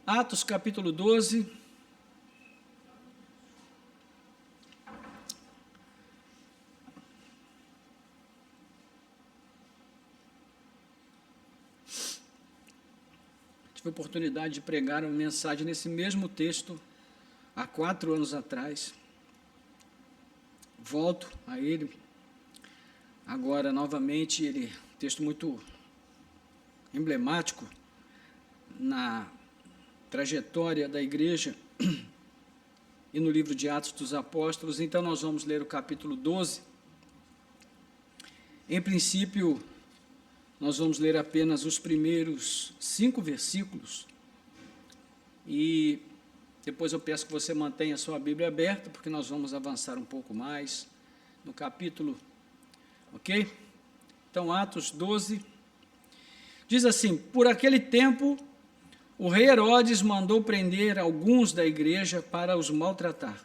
Atos capítulo 12. Tive a oportunidade de pregar uma mensagem nesse mesmo texto há 4 anos atrás. Volto a ele agora novamente. Ele texto muito emblemático na trajetória da igreja e no livro de Atos dos Apóstolos. Então nós vamos ler o capítulo 12. Em princípio, nós vamos ler apenas os primeiros 5 versículos e depois eu peço que você mantenha a sua Bíblia aberta, porque nós vamos avançar um pouco mais no capítulo, ok? Então, Atos 12, diz assim: por aquele tempo, o rei Herodes mandou prender alguns da igreja para os maltratar.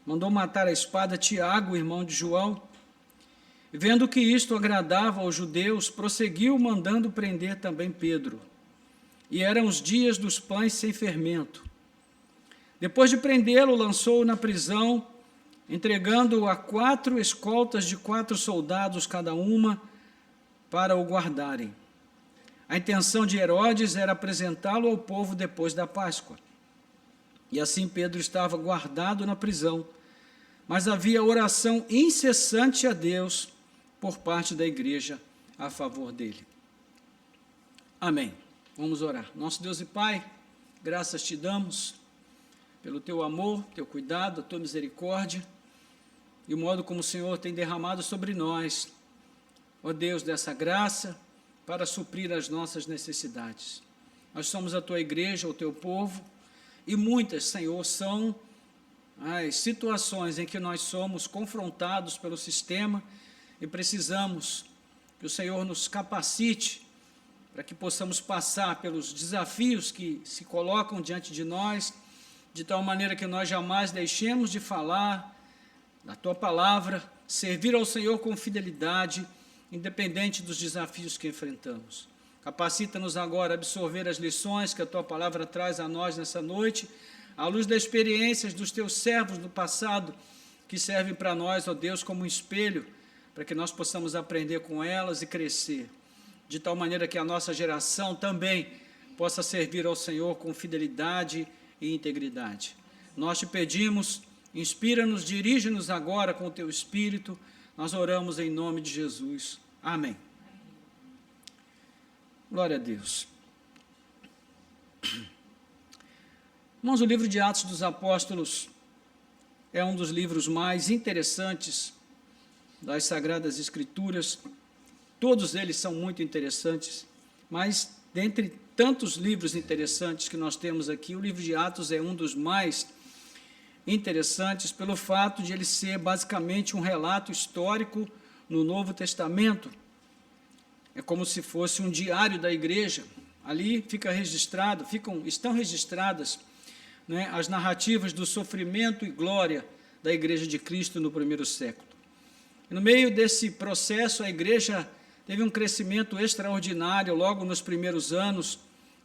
Mandou matar a espada Tiago, irmão de João. Vendo que isto agradava aos judeus, prosseguiu mandando prender também Pedro. E eram os dias dos pães sem fermento. Depois de prendê-lo, lançou-o na prisão, entregando-o a 4 escoltas de 4 soldados cada uma, para o guardarem. A intenção de Herodes era apresentá-lo ao povo depois da Páscoa. E assim Pedro estava guardado na prisão, mas havia oração incessante a Deus por parte da igreja a favor dele. Amém. Vamos orar. Nosso Deus e Pai, graças te damos pelo teu amor, teu cuidado, a tua misericórdia e o modo como o Senhor tem derramado sobre nós, ó Deus, dessa graça para suprir as nossas necessidades. Nós somos a tua igreja, o teu povo, e muitas, Senhor, são as situações em que nós somos confrontados pelo sistema e precisamos que o Senhor nos capacite para que possamos passar pelos desafios que se colocam diante de nós, de tal maneira que nós jamais deixemos de falar da tua palavra, servir ao Senhor com fidelidade, independente dos desafios que enfrentamos. Capacita-nos agora a absorver as lições que a tua palavra traz a nós nessa noite, à luz das experiências dos teus servos no passado, que servem para nós, ó Deus, como um espelho, para que nós possamos aprender com elas e crescer, de tal maneira que a nossa geração também possa servir ao Senhor com fidelidade e integridade. Nós te pedimos, inspira-nos, dirige-nos agora com o teu Espírito, nós oramos em nome de Jesus. Amém. Glória a Deus. Irmãos, o livro de Atos dos Apóstolos é um dos livros mais interessantes das Sagradas Escrituras. Todos eles são muito interessantes, mas dentre tantos livros interessantes que nós temos aqui, o livro de Atos é um dos mais interessantes pelo fato de ele ser basicamente um relato histórico no Novo Testamento. É como se fosse um diário da igreja. Ali fica registrado, estão registradas, né, as narrativas do sofrimento e glória da igreja de Cristo no primeiro século. E no meio desse processo, a igreja teve um crescimento extraordinário logo nos primeiros anos,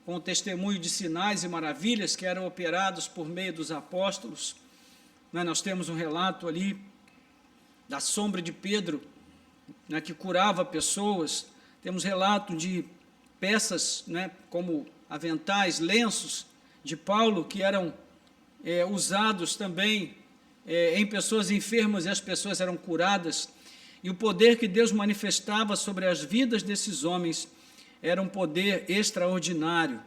com o testemunho de sinais e maravilhas que eram operados por meio dos apóstolos. Nós temos um relato ali da sombra de Pedro, que curava pessoas. Temos relato de peças, como aventais, lenços de Paulo, que eram usados também em pessoas enfermas, e as pessoas eram curadas. E o poder que Deus manifestava sobre as vidas desses homens era um poder extraordinário.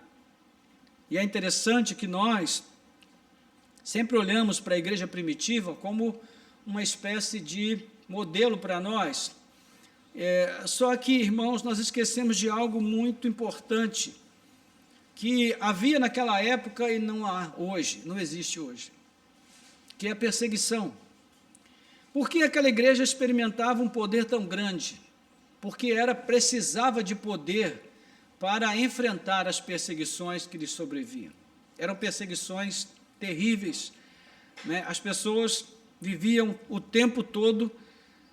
E é interessante que nós sempre olhamos para a igreja primitiva como uma espécie de modelo para nós. Só que, irmãos, nós esquecemos de algo muito importante, que havia naquela época e não há hoje, não existe hoje, que é a perseguição. Por que aquela igreja experimentava um poder tão grande? Porque precisava de poder para enfrentar as perseguições que lhes sobrevinham. Eram perseguições terríveis, As pessoas viviam o tempo todo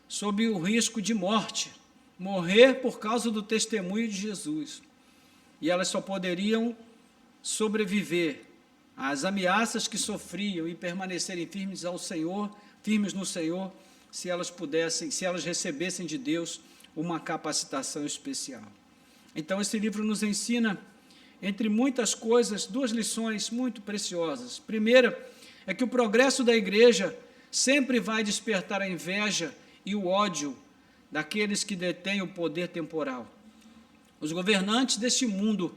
sob o risco de morte, morrer por causa do testemunho de Jesus. E elas só poderiam sobreviver às ameaças que sofriam e permanecerem firmes ao Senhor, firmes no Senhor, se elas recebessem de Deus uma capacitação especial. Então, esse livro nos ensina, entre muitas coisas, duas lições muito preciosas. Primeira é que o progresso da igreja sempre vai despertar a inveja e o ódio daqueles que detêm o poder temporal. Os governantes deste mundo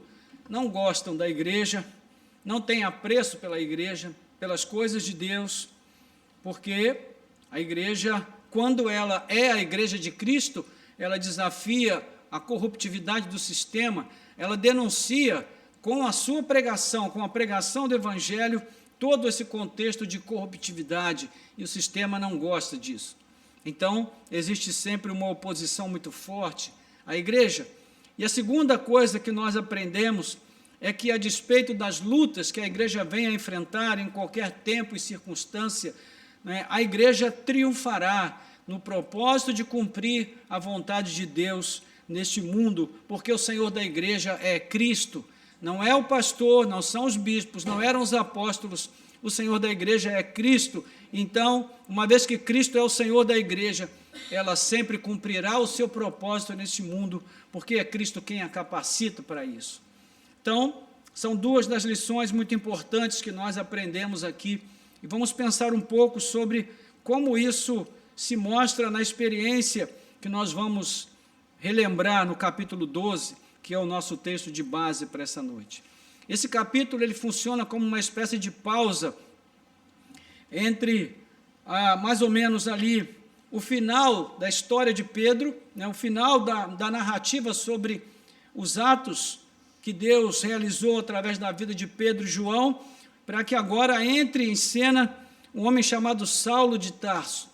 não gostam da igreja, não têm apreço pela igreja, pelas coisas de Deus, porque a igreja, quando ela é a igreja de Cristo, ela desafia a corruptividade do sistema, ela denuncia com a sua pregação, com a pregação do Evangelho, todo esse contexto de corruptividade, e o sistema não gosta disso. Então, existe sempre uma oposição muito forte à igreja. E a segunda coisa que nós aprendemos é que, a despeito das lutas que a igreja vem a enfrentar em qualquer tempo e circunstância, né, a igreja triunfará no propósito de cumprir a vontade de Deus neste mundo, porque o Senhor da igreja é Cristo, não é o pastor, não são os bispos, não eram os apóstolos, o Senhor da igreja é Cristo. Então, uma vez que Cristo é o Senhor da igreja, ela sempre cumprirá o seu propósito neste mundo, porque é Cristo quem a capacita para isso. Então, são duas das lições muito importantes que nós aprendemos aqui, e vamos pensar um pouco sobre como isso se mostra na experiência que nós vamos relembrar no capítulo 12, que é o nosso texto de base para essa noite. Esse capítulo ele funciona como uma espécie de pausa entre, mais ou menos ali, o final da história de Pedro, né, o final da narrativa sobre os atos que Deus realizou através da vida de Pedro e João, para que agora entre em cena um homem chamado Saulo de Tarso,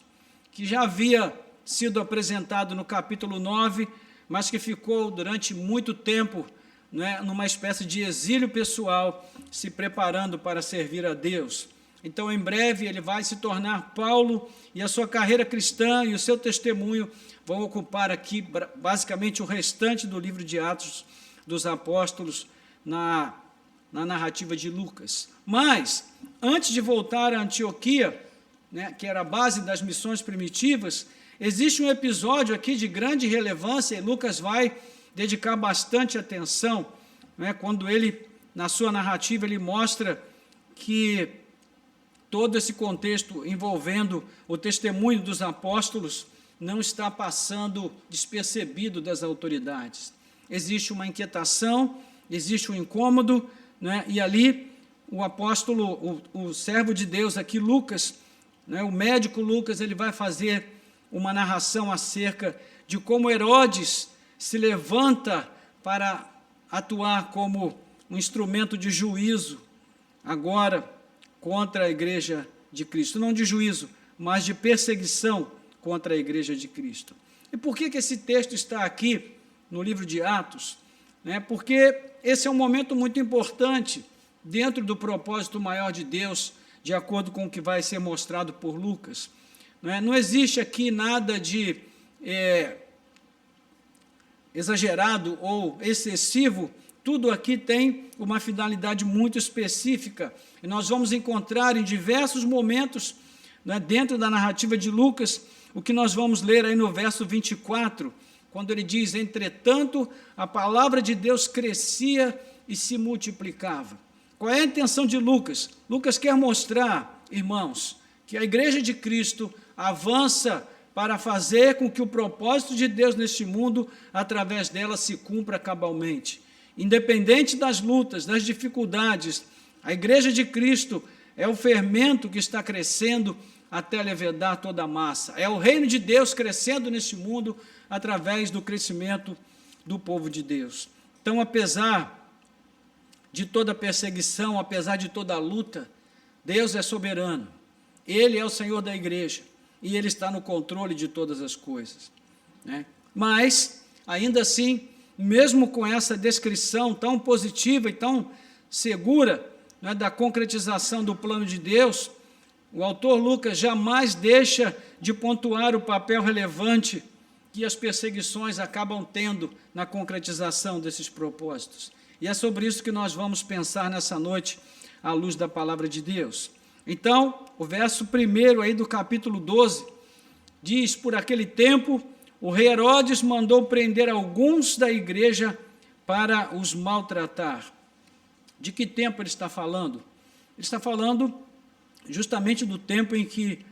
que já havia sido apresentado no capítulo 9, mas que ficou durante muito tempo, né, numa espécie de exílio pessoal, se preparando para servir a Deus. Então, em breve, ele vai se tornar Paulo, e a sua carreira cristã e o seu testemunho vão ocupar aqui, basicamente, o restante do livro de Atos dos Apóstolos, na narrativa de Lucas. Mas, antes de voltar a Antioquia, né, que era a base das missões primitivas, existe um episódio aqui de grande relevância, e Lucas vai dedicar bastante atenção, né, quando ele, na sua narrativa, ele mostra que todo esse contexto envolvendo o testemunho dos apóstolos não está passando despercebido das autoridades. Existe uma inquietação, existe um incômodo, né, e ali o apóstolo, o servo de Deus aqui, Lucas, né, o médico Lucas, ele vai fazer uma narração acerca de como Herodes se levanta para atuar como um instrumento de juízo, agora contra a igreja de Cristo. Não de juízo, mas de perseguição contra a igreja de Cristo. E por que esse texto está aqui no livro de Atos? Porque esse é um momento muito importante dentro do propósito maior de Deus, de acordo com o que vai ser mostrado por Lucas. Não existe aqui nada de exagerado ou excessivo, tudo aqui tem uma finalidade muito específica, e nós vamos encontrar em diversos momentos, né, dentro da narrativa de Lucas, o que nós vamos ler aí no verso 24, quando ele diz: entretanto, a palavra de Deus crescia e se multiplicava. Qual é a intenção de Lucas? Lucas quer mostrar, irmãos, que a igreja de Cristo avança para fazer com que o propósito de Deus neste mundo, através dela, se cumpra cabalmente. Independente das lutas, das dificuldades, a igreja de Cristo é o fermento que está crescendo até levedar toda a massa. É o reino de Deus crescendo neste mundo através do crescimento do povo de Deus. Então, apesar de toda perseguição, apesar de toda luta, Deus é soberano. Ele é o Senhor da igreja e Ele está no controle de todas as coisas, né? Mas, ainda assim, mesmo com essa descrição tão positiva e tão segura, né, da concretização do plano de Deus, o autor Lucas jamais deixa de pontuar o papel relevante que as perseguições acabam tendo na concretização desses propósitos. E é sobre isso que nós vamos pensar nessa noite, à luz da palavra de Deus. Então, o verso 1 aí do capítulo 12, diz: por aquele tempo, o rei Herodes mandou prender alguns da igreja para os maltratar. De que tempo ele está falando? Ele está falando justamente do tempo em que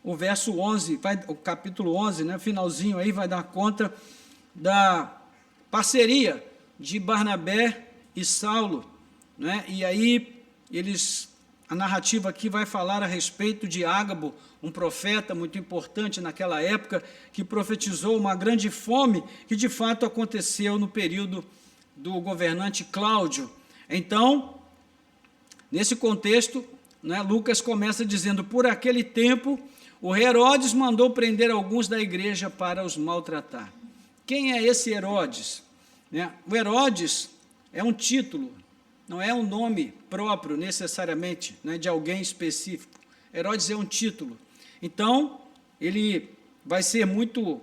o verso 11, o capítulo 11, né, finalzinho aí, vai dar conta da parceria de Barnabé e Saulo, né? E aí a narrativa aqui vai falar a respeito de Ágabo, um profeta muito importante naquela época, que profetizou uma grande fome que de fato aconteceu no período do governante Cláudio. Então, nesse contexto, né, Lucas começa dizendo: por aquele tempo, o rei Herodes mandou prender alguns da igreja para os maltratar. Quem é esse Herodes? O Herodes é um título, não é um nome próprio, necessariamente, né, de alguém específico. Herodes é um título. Então, ele vai ser muito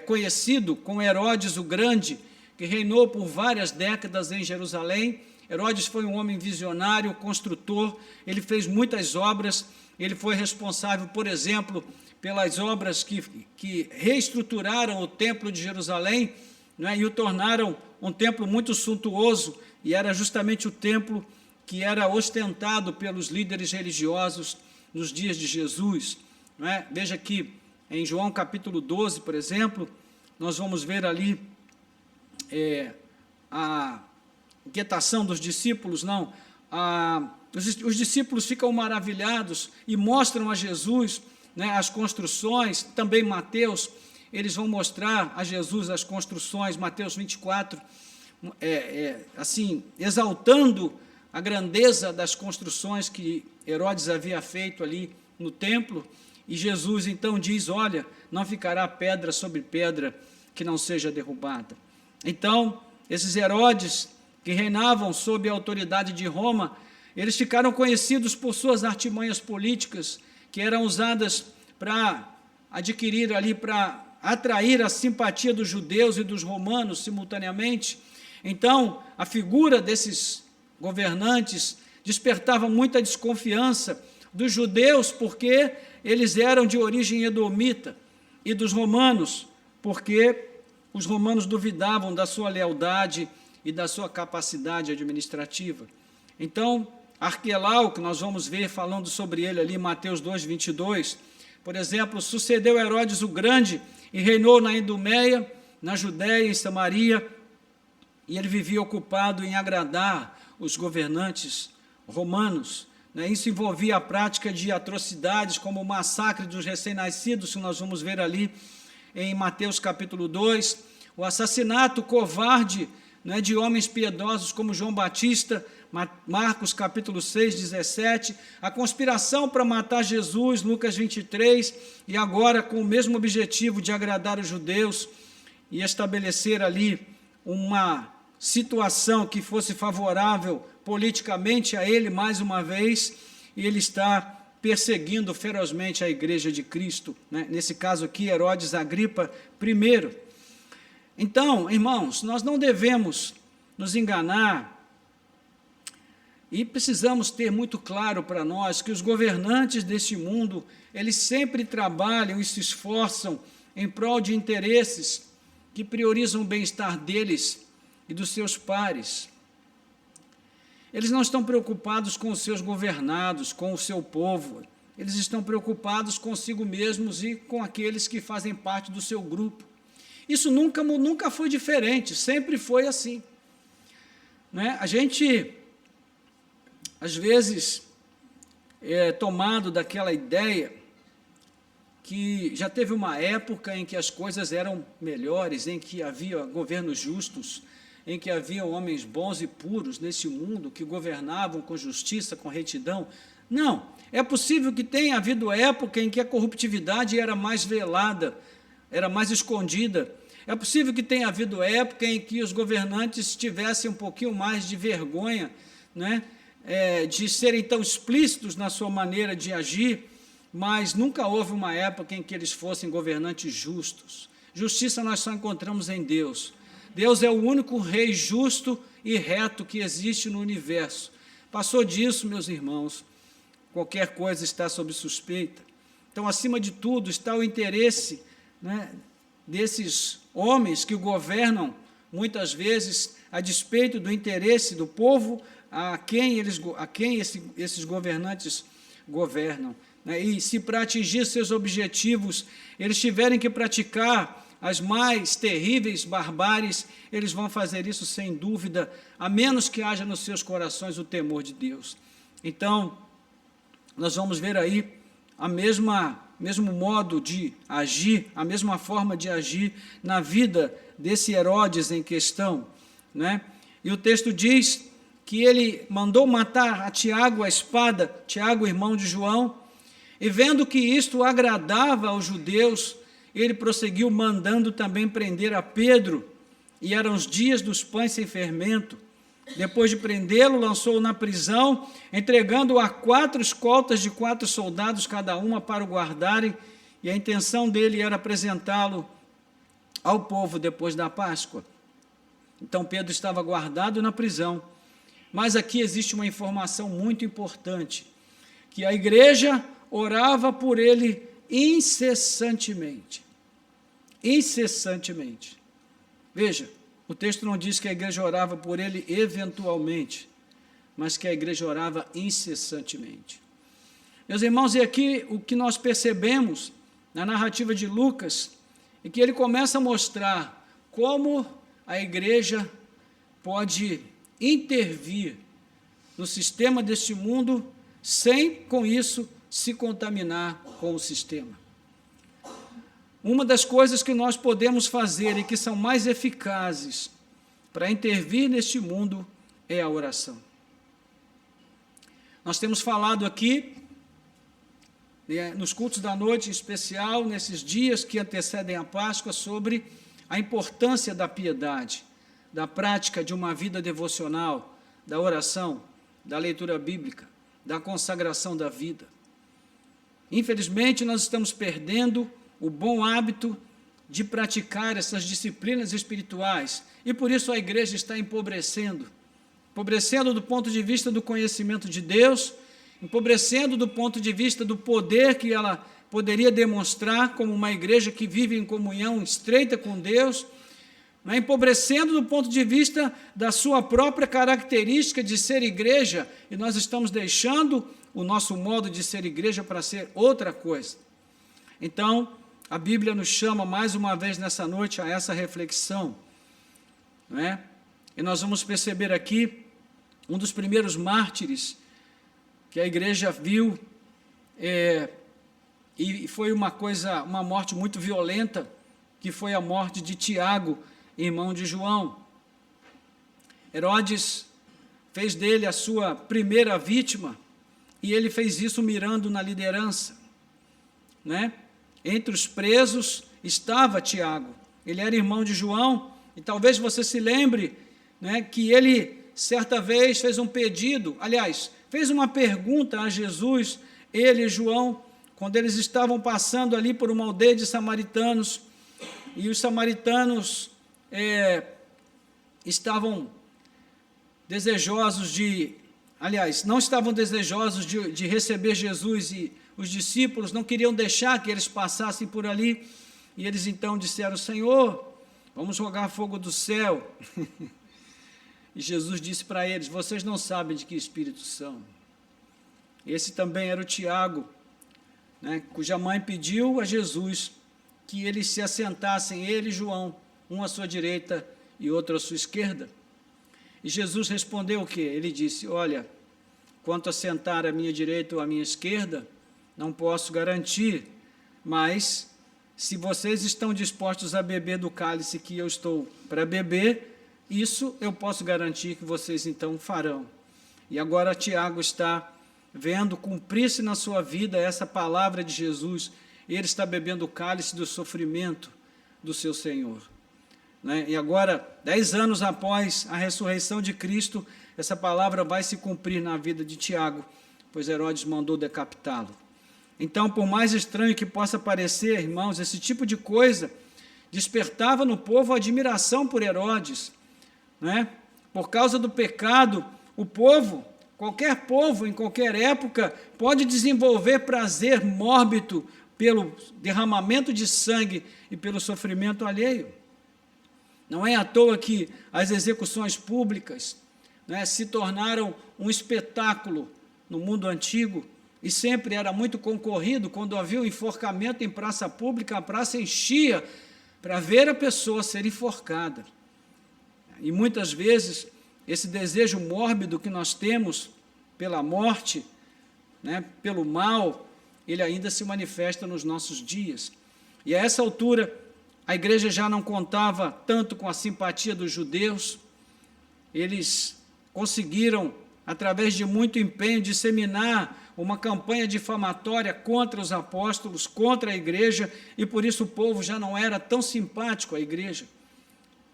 conhecido como Herodes o Grande, que reinou por várias décadas em Jerusalém. Herodes foi um homem visionário, construtor, ele fez muitas obras. Ele foi responsável, por exemplo, pelas obras que reestruturaram o templo de Jerusalém, né, e o tornaram um templo muito suntuoso, e era justamente o templo que era ostentado pelos líderes religiosos nos dias de Jesus. Né? Veja que em João capítulo 12, por exemplo, nós vamos ver ali a inquietação dos discípulos, os discípulos ficam maravilhados e mostram a Jesus, né, as construções. Também Mateus, eles vão mostrar a Jesus as construções, Mateus 24, assim, exaltando a grandeza das construções que Herodes havia feito ali no templo. E Jesus então diz: olha, não ficará pedra sobre pedra que não seja derrubada. Então, esses Herodes que reinavam sob a autoridade de Roma, eles ficaram conhecidos por suas artimanhas políticas, que eram usadas para adquirir ali, para atrair a simpatia dos judeus e dos romanos simultaneamente. Então, a figura desses governantes despertava muita desconfiança dos judeus, porque eles eram de origem edomita, e dos romanos, porque os romanos duvidavam da sua lealdade e da sua capacidade administrativa. Então, Arquelau, que nós vamos ver falando sobre ele ali em Mateus 2, 22, por exemplo, sucedeu Herodes o Grande e reinou na Idumeia, na Judéia e Samaria, e ele vivia ocupado em agradar os governantes romanos. Isso envolvia a prática de atrocidades, como o massacre dos recém-nascidos, que nós vamos ver ali em Mateus capítulo 2, o assassinato covarde, de homens piedosos como João Batista, Marcos capítulo 6, 17, a conspiração para matar Jesus, Lucas 23, e agora com o mesmo objetivo de agradar os judeus e estabelecer ali uma situação que fosse favorável politicamente a ele mais uma vez, e ele está perseguindo ferozmente a igreja de Cristo, nesse caso aqui, Herodes Agripa I. Então, irmãos, nós não devemos nos enganar e precisamos ter muito claro para nós que os governantes deste mundo, eles sempre trabalham e se esforçam em prol de interesses que priorizam o bem-estar deles e dos seus pares. Eles não estão preocupados com os seus governados, com o seu povo, eles estão preocupados consigo mesmos e com aqueles que fazem parte do seu grupo. Isso nunca foi diferente, sempre foi assim. A gente, às vezes, é tomado daquela ideia que já teve uma época em que as coisas eram melhores, em que havia governos justos, em que havia homens bons e puros nesse mundo, que governavam com justiça, com retidão. Não, é possível que tenha havido época em que a corruptividade era mais velada, era mais escondida. É possível que tenha havido época em que os governantes tivessem um pouquinho mais de vergonha, de serem tão explícitos na sua maneira de agir, mas nunca houve uma época em que eles fossem governantes justos, Justiça nós só encontramos em Deus. Deus é o único rei justo e reto que existe no universo. Passou disso, meus irmãos, qualquer coisa está sob suspeita. Então, acima de tudo, está o interesse, né, desses homens que o governam, muitas vezes, a despeito do interesse do povo a quem esses governantes governam. Né? E se para atingir seus objetivos, eles tiverem que praticar as mais terríveis barbáries, eles vão fazer isso sem dúvida, a menos que haja nos seus corações o temor de Deus. Então, nós vamos ver aí mesmo modo de agir, a mesma forma de agir na vida desse Herodes em questão, né? E o texto diz que ele mandou matar a Tiago a espada, Tiago, irmão de João, e vendo que isto agradava aos judeus, ele prosseguiu mandando também prender a Pedro, e eram os dias dos pães sem fermento. Depois de prendê-lo, lançou-o na prisão, entregando-o a 4 escoltas de 4 soldados cada uma para o guardarem, e a intenção dele era apresentá-lo ao povo depois da Páscoa. Então Pedro estava guardado na prisão, mas aqui existe uma informação muito importante, que a igreja orava por ele incessantemente. Incessantemente. Veja, o texto não diz que a igreja orava por ele eventualmente, mas que a igreja orava incessantemente. Meus irmãos, e aqui o que nós percebemos na narrativa de Lucas é que ele começa a mostrar como a igreja pode intervir no sistema deste mundo sem, com isso, se contaminar com o sistema. Uma das coisas que nós podemos fazer e que são mais eficazes para intervir neste mundo é a oração. Nós temos falado aqui, nos cultos da noite em especial, nesses dias que antecedem a Páscoa, sobre a importância da piedade, da prática de uma vida devocional, da oração, da leitura bíblica, da consagração da vida. Infelizmente, nós estamos perdendo o bom hábito de praticar essas disciplinas espirituais, e por isso a igreja está empobrecendo do ponto de vista do conhecimento de Deus, empobrecendo do ponto de vista do poder que ela poderia demonstrar como uma igreja que vive em comunhão estreita com Deus, né? Empobrecendo do ponto de vista da sua própria característica de ser igreja, e nós estamos deixando o nosso modo de ser igreja para ser outra coisa. Então, a Bíblia nos chama mais uma vez nessa noite a essa reflexão, não é? E nós vamos perceber aqui um dos primeiros mártires que a igreja viu, e foi uma morte muito violenta, que foi a morte de Tiago, irmão de João. Herodes fez dele a sua primeira vítima, e ele fez isso mirando na liderança, né? Entre os presos estava Tiago, ele era irmão de João, e talvez você se lembre, né, que ele, certa vez, fez um pedido, fez uma pergunta a Jesus, ele e João, quando eles estavam passando ali por uma aldeia de samaritanos, e os samaritanos estavam desejosos não estavam desejosos de receber Jesus, e os discípulos não queriam deixar que eles passassem por ali, e eles então disseram: Senhor, vamos jogar fogo do céu. E Jesus disse para eles: vocês não sabem de que espírito são. Esse também era o Tiago, né, cuja mãe pediu a Jesus que eles se assentassem, ele e João, um à sua direita e outro à sua esquerda. E Jesus respondeu o quê? Ele disse: olha, quanto a sentar à minha direita ou à minha esquerda, não posso garantir, mas se vocês estão dispostos a beber do cálice que eu estou para beber, isso eu posso garantir que vocês então farão. E agora Tiago está vendo cumprir-se na sua vida essa palavra de Jesus, e ele está bebendo o cálice do sofrimento do seu Senhor. Né? E agora, 10 anos após a ressurreição de Cristo, essa palavra vai se cumprir na vida de Tiago, pois Herodes mandou decapitá-lo. Então, por mais estranho que possa parecer, irmãos, esse tipo de coisa despertava no povo admiração por Herodes, né? Por causa do pecado, o povo, qualquer povo, em qualquer época, pode desenvolver prazer mórbido pelo derramamento de sangue e pelo sofrimento alheio. Não é à toa que as execuções públicas, né, se tornaram um espetáculo no mundo antigo, e sempre era muito concorrido. Quando havia um enforcamento em praça pública, a praça enchia para ver a pessoa ser enforcada. E muitas vezes esse desejo mórbido que nós temos pela morte, né, pelo mal, ele ainda se manifesta nos nossos dias. E a essa altura, a igreja já não contava tanto com a simpatia dos judeus. Eles conseguiram, através de muito empenho, disseminar uma campanha difamatória contra os apóstolos, contra a igreja, e por isso o povo já não era tão simpático à igreja.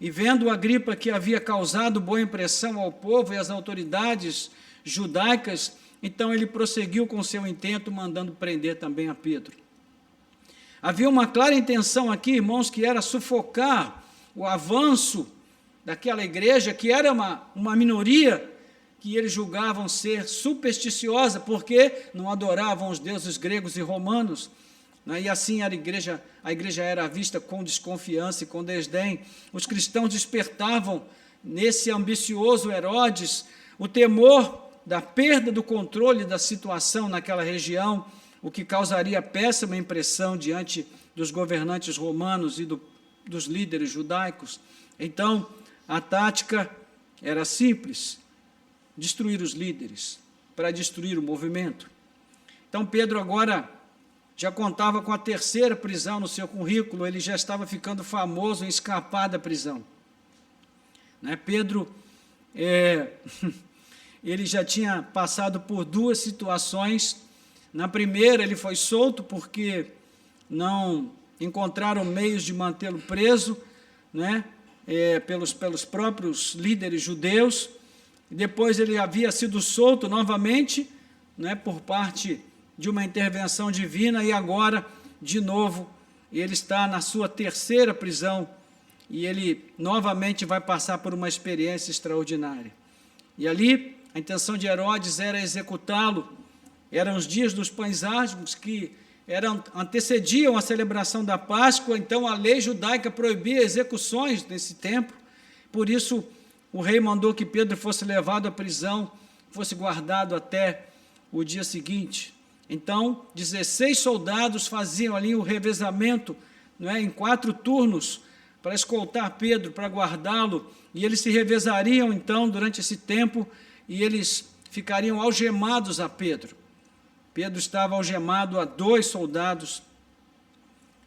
E vendo Agripa que havia causado boa impressão ao povo e às autoridades judaicas, então ele prosseguiu com seu intento, mandando prender também a Pedro. Havia uma clara intenção aqui, irmãos, que era sufocar o avanço daquela igreja, que era uma minoria, que eles julgavam ser supersticiosa, porque não adoravam os deuses gregos e romanos, né? E assim a igreja era vista com desconfiança e com desdém. Os cristãos despertavam nesse ambicioso Herodes o temor da perda do controle da situação naquela região, o que causaria péssima impressão diante dos governantes romanos e dos líderes judaicos. Então, a tática era simples: destruir os líderes, para destruir o movimento. Então, Pedro agora já contava com a terceira prisão no seu currículo, ele já estava ficando famoso em escapar da prisão. Né? Pedro, ele já tinha passado por duas situações. Na primeira, ele foi solto porque não encontraram meios de mantê-lo preso, né? Pelos próprios líderes judeus. Depois ele havia sido solto novamente, né, por parte de uma intervenção divina, e agora, de novo, ele está na sua terceira prisão, e ele novamente vai passar por uma experiência extraordinária. E ali, a intenção de Herodes era executá-lo. Eram os dias dos pães asmos, que antecediam a celebração da Páscoa, então a lei judaica proibia execuções nesse tempo. Por isso, o rei mandou que Pedro fosse levado à prisão, fosse guardado até o dia seguinte. Então, 16 soldados faziam ali o revezamento, não é, em 4 turnos, para escoltar Pedro, para guardá-lo, e eles se revezariam, então, durante esse tempo, e eles ficariam algemados a Pedro. Pedro estava algemado a 2 soldados,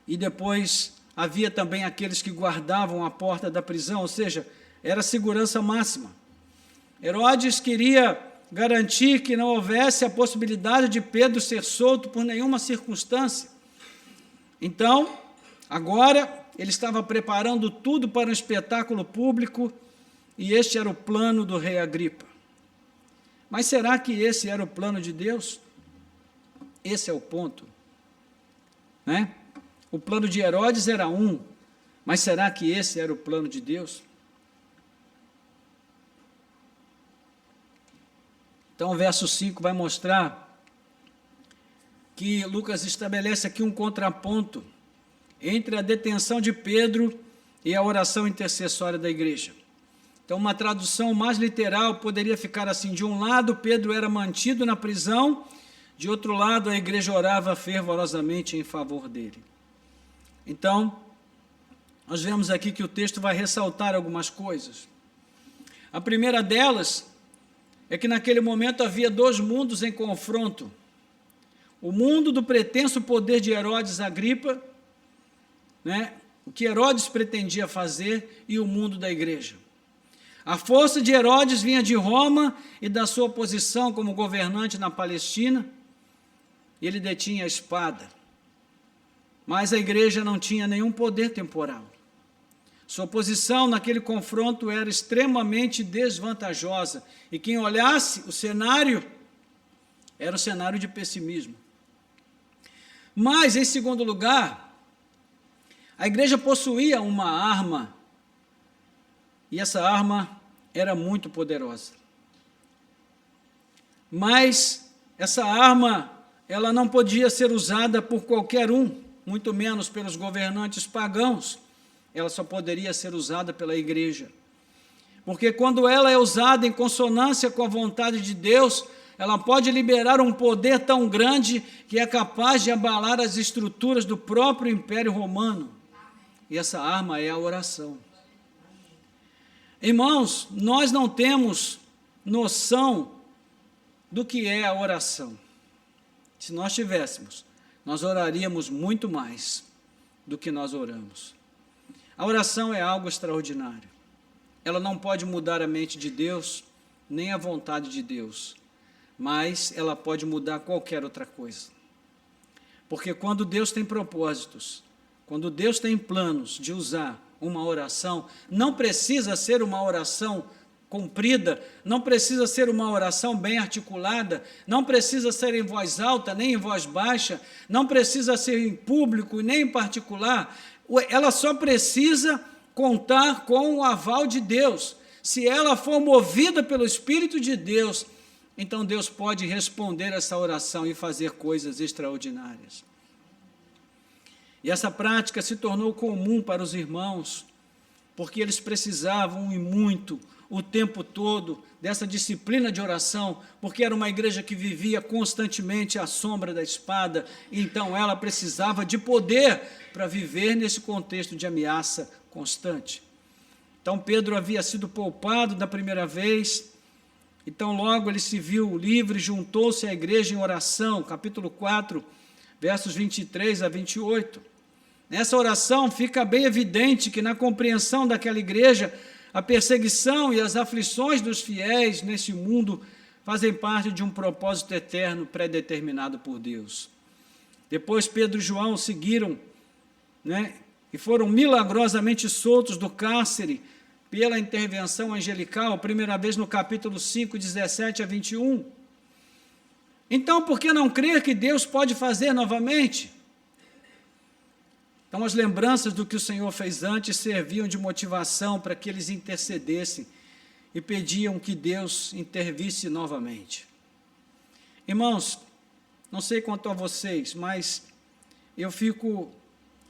e depois havia também aqueles que guardavam a porta da prisão, ou seja, era segurança máxima. Herodes queria garantir que não houvesse a possibilidade de Pedro ser solto por nenhuma circunstância. Então, agora, ele estava preparando tudo para um espetáculo público, e este era o plano do rei Agripa. Mas será que esse era o plano de Deus? Esse é o ponto, né? O plano de Herodes era um, mas será que esse era o plano de Deus? Então, o verso 5 vai mostrar que Lucas estabelece aqui um contraponto entre a detenção de Pedro e a oração intercessória da igreja. Então, uma tradução mais literal poderia ficar assim: de um lado, Pedro era mantido na prisão, de outro lado, a igreja orava fervorosamente em favor dele. Então, nós vemos aqui que o texto vai ressaltar algumas coisas. A primeira delas é que naquele momento havia 2 mundos em confronto: o mundo do pretenso poder de Herodes Agripa, né, o que Herodes pretendia fazer, e o mundo da igreja. A força de Herodes vinha de Roma e da sua posição como governante na Palestina. Ele detinha a espada, mas a igreja não tinha nenhum poder temporal. Sua posição naquele confronto era extremamente desvantajosa, e quem olhasse o cenário, era um cenário de pessimismo. Mas, em segundo lugar, A igreja possuía uma arma, e essa arma era muito poderosa. Mas essa arma, ela não podia ser usada por qualquer um, muito menos pelos governantes pagãos. Ela só poderia ser usada pela igreja. Porque quando ela é usada em consonância com a vontade de Deus, ela pode liberar um poder tão grande que é capaz de abalar as estruturas do próprio Império Romano. E essa arma é a oração. Irmãos, nós não temos noção do que é a oração. Se nós tivéssemos, nós oraríamos muito mais do que nós oramos. A oração é algo extraordinário. Ela não pode mudar a mente de Deus, nem a vontade de Deus, mas ela pode mudar qualquer outra coisa. Porque quando Deus tem propósitos, quando Deus tem planos de usar uma oração, não precisa ser uma oração comprida, não precisa ser uma oração bem articulada, não precisa ser em voz alta, nem em voz baixa, não precisa ser em público, nem em particular, ela só precisa contar com o aval de Deus. Se ela for movida pelo Espírito de Deus, então Deus pode responder essa oração e fazer coisas extraordinárias. E essa prática se tornou comum para os irmãos, porque eles precisavam e muito, o tempo todo, dessa disciplina de oração, porque era uma igreja que vivia constantemente à sombra da espada, e então ela precisava de poder para viver nesse contexto de ameaça constante. Então Pedro havia sido poupado da primeira vez, então logo ele se viu livre, juntou-se à igreja em oração, capítulo 4, versos 23 a 28. Nessa oração fica bem evidente que na compreensão daquela igreja, a perseguição e as aflições dos fiéis nesse mundo fazem parte de um propósito eterno predeterminado por Deus. Depois Pedro e João seguiram, e foram milagrosamente soltos do cárcere pela intervenção angelical, a primeira vez no capítulo 5, 17 a 21. Então, por que não crer que Deus pode fazer novamente? Então, as lembranças do que o Senhor fez antes serviam de motivação para que eles intercedessem e pediam que Deus intervisse novamente. Irmãos, não sei quanto a vocês, mas eu fico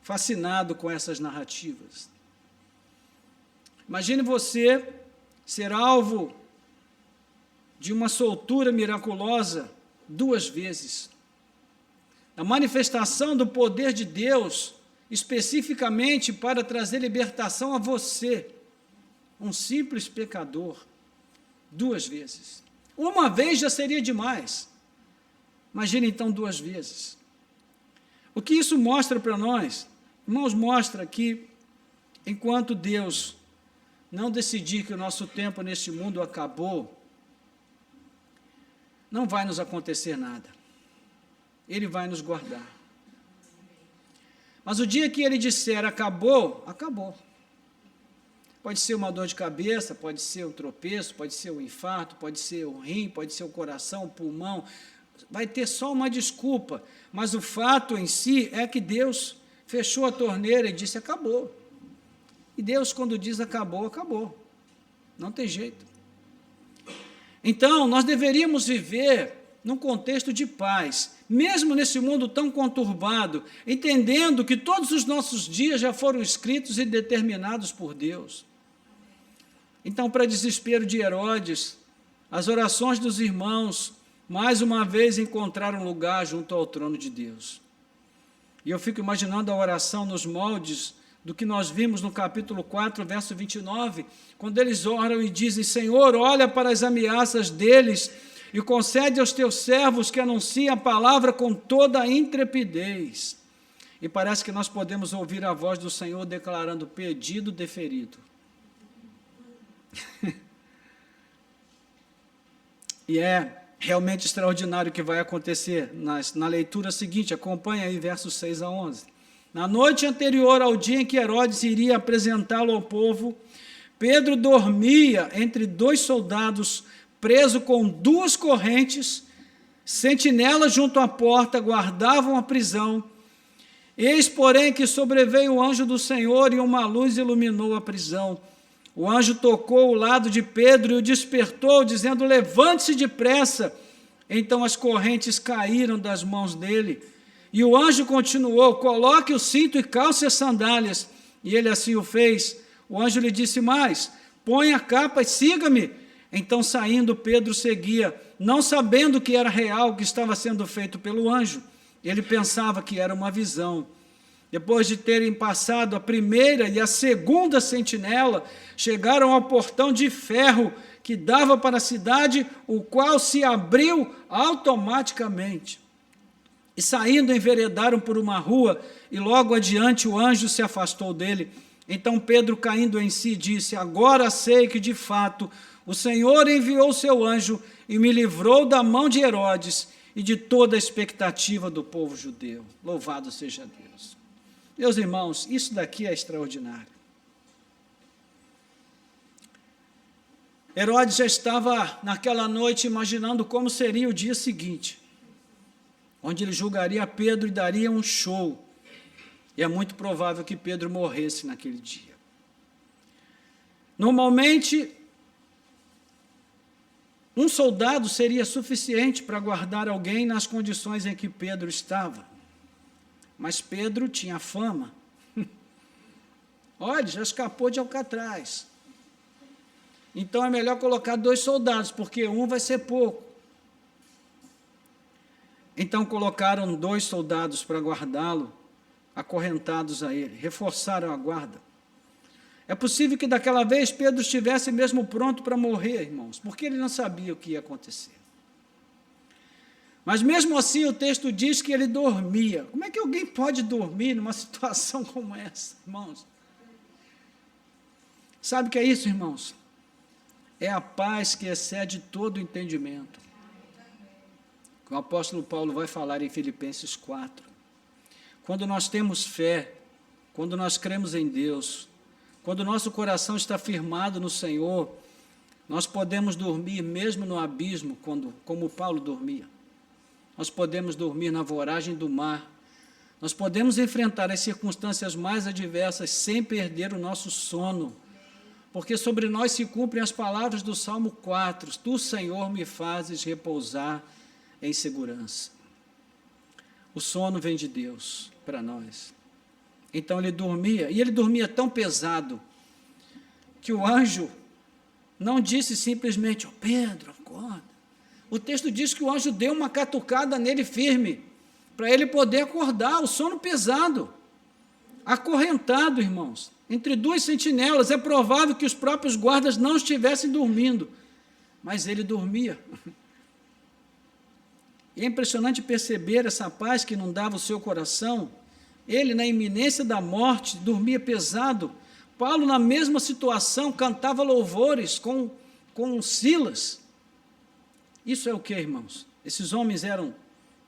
fascinado com essas narrativas. Imagine você ser alvo de uma soltura miraculosa 2 vezes. A manifestação do poder de Deus especificamente para trazer libertação a você, um simples pecador, 2 vezes. Uma vez já seria demais. Imagine então 2 vezes. O que isso mostra para nós? Irmãos, mostra que enquanto Deus não decidir que o nosso tempo neste mundo acabou, não vai nos acontecer nada. Ele vai nos guardar. Mas o dia que ele disser acabou, acabou. Pode ser uma dor de cabeça, pode ser um tropeço, pode ser um infarto, pode ser o rim, pode ser o coração, o pulmão. Vai ter só uma desculpa, mas o fato em si é que Deus fechou a torneira e disse acabou. E Deus, quando diz acabou, acabou. Não tem jeito. Então, nós deveríamos viver num contexto de paz, mesmo nesse mundo tão conturbado, entendendo que todos os nossos dias já foram escritos e determinados por Deus. Então, para desespero de Herodes, as orações dos irmãos, mais uma vez, encontraram lugar junto ao trono de Deus. E eu fico imaginando a oração nos moldes do que nós vimos no capítulo 4, verso 29, quando eles oram e dizem, Senhor, olha para as ameaças deles e concede aos teus servos que anunciem a palavra com toda a intrepidez. E parece que nós podemos ouvir a voz do Senhor declarando pedido deferido. E é realmente extraordinário o que vai acontecer na leitura seguinte, acompanha aí versos 6 a 11. Na noite anterior ao dia em que Herodes iria apresentá-lo ao povo, Pedro dormia entre 2 soldados, preso com 2 correntes, sentinelas junto à porta guardavam a prisão, Eis, porém, que sobreveio o anjo do Senhor e uma luz iluminou a prisão. O anjo tocou o lado de Pedro e o despertou, dizendo: levante-se depressa. Então as correntes caíram das mãos dele. E o anjo continuou: coloque o cinto e calce as sandálias. E ele assim o fez. O anjo lhe disse mais: põe a capa e siga-me. Então, saindo, Pedro seguia, não sabendo que era real o que estava sendo feito pelo anjo. Ele pensava que era uma visão. Depois de terem passado a primeira e a segunda sentinela, chegaram ao portão de ferro que dava para a cidade, o qual se abriu automaticamente. E saindo, enveredaram por uma rua, e logo adiante o anjo se afastou dele. Então Pedro, caindo em si, disse: agora sei que de fato o Senhor enviou o seu anjo e me livrou da mão de Herodes e de toda a expectativa do povo judeu. Louvado seja Deus. Meus irmãos, isso daqui é extraordinário. Herodes já estava naquela noite imaginando como seria o dia seguinte, onde ele julgaria Pedro e daria um show. E é muito provável que Pedro morresse naquele dia. Normalmente, um soldado seria suficiente para guardar alguém nas condições em que Pedro estava. Mas Pedro tinha fama. Olha, já escapou de Alcatraz. Então é melhor colocar 2 soldados, porque um vai ser pouco. Então colocaram 2 soldados para guardá-lo, acorrentados a ele, reforçaram a guarda. É possível que daquela vez Pedro estivesse mesmo pronto para morrer, irmãos, porque ele não sabia o que ia acontecer. Mas mesmo assim o texto diz que ele dormia. Como é que alguém pode dormir numa situação como essa, irmãos? Sabe o que é isso, irmãos? É a paz que excede todo o entendimento. O apóstolo Paulo vai falar em Filipenses 4. Quando nós temos fé, quando nós cremos em Deus, quando o nosso coração está firmado no Senhor, nós podemos dormir mesmo no abismo, como Paulo dormia. Nós podemos dormir na voragem do mar. Nós podemos enfrentar as circunstâncias mais adversas sem perder o nosso sono, porque sobre nós se cumprem as palavras do Salmo 4, Tu, Senhor, me fazes repousar em segurança. O sono vem de Deus para nós. Então ele dormia, e ele dormia tão pesado, que o anjo não disse simplesmente: Pedro, acorda. O texto diz que o anjo deu uma catucada nele firme, para ele poder acordar, o sono pesado, acorrentado, irmãos, entre 2 sentinelas. É provável que os próprios guardas não estivessem dormindo, mas ele dormia. E é impressionante perceber essa paz que inundava o seu coração. Ele, na iminência da morte, dormia pesado. Paulo, na mesma situação, cantava louvores com Silas. Isso é o que, irmãos? Esses homens eram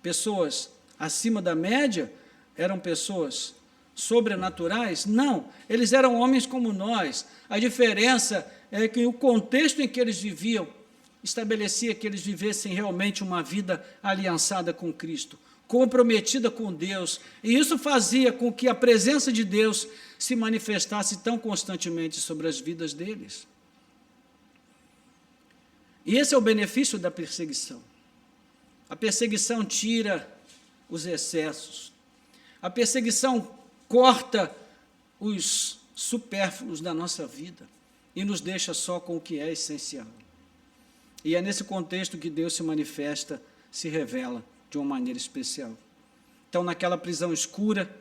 pessoas acima da média? Eram pessoas sobrenaturais? Não, eles eram homens como nós. A diferença é que o contexto em que eles viviam estabelecia que eles vivessem realmente uma vida aliançada com Cristo, comprometida com Deus, e isso fazia com que a presença de Deus se manifestasse tão constantemente sobre as vidas deles. E esse é o benefício da perseguição. A perseguição tira os excessos. A perseguição corta os supérfluos da nossa vida e nos deixa só com o que é essencial. E é nesse contexto que Deus se manifesta, se revela de uma maneira especial. Então, naquela prisão escura,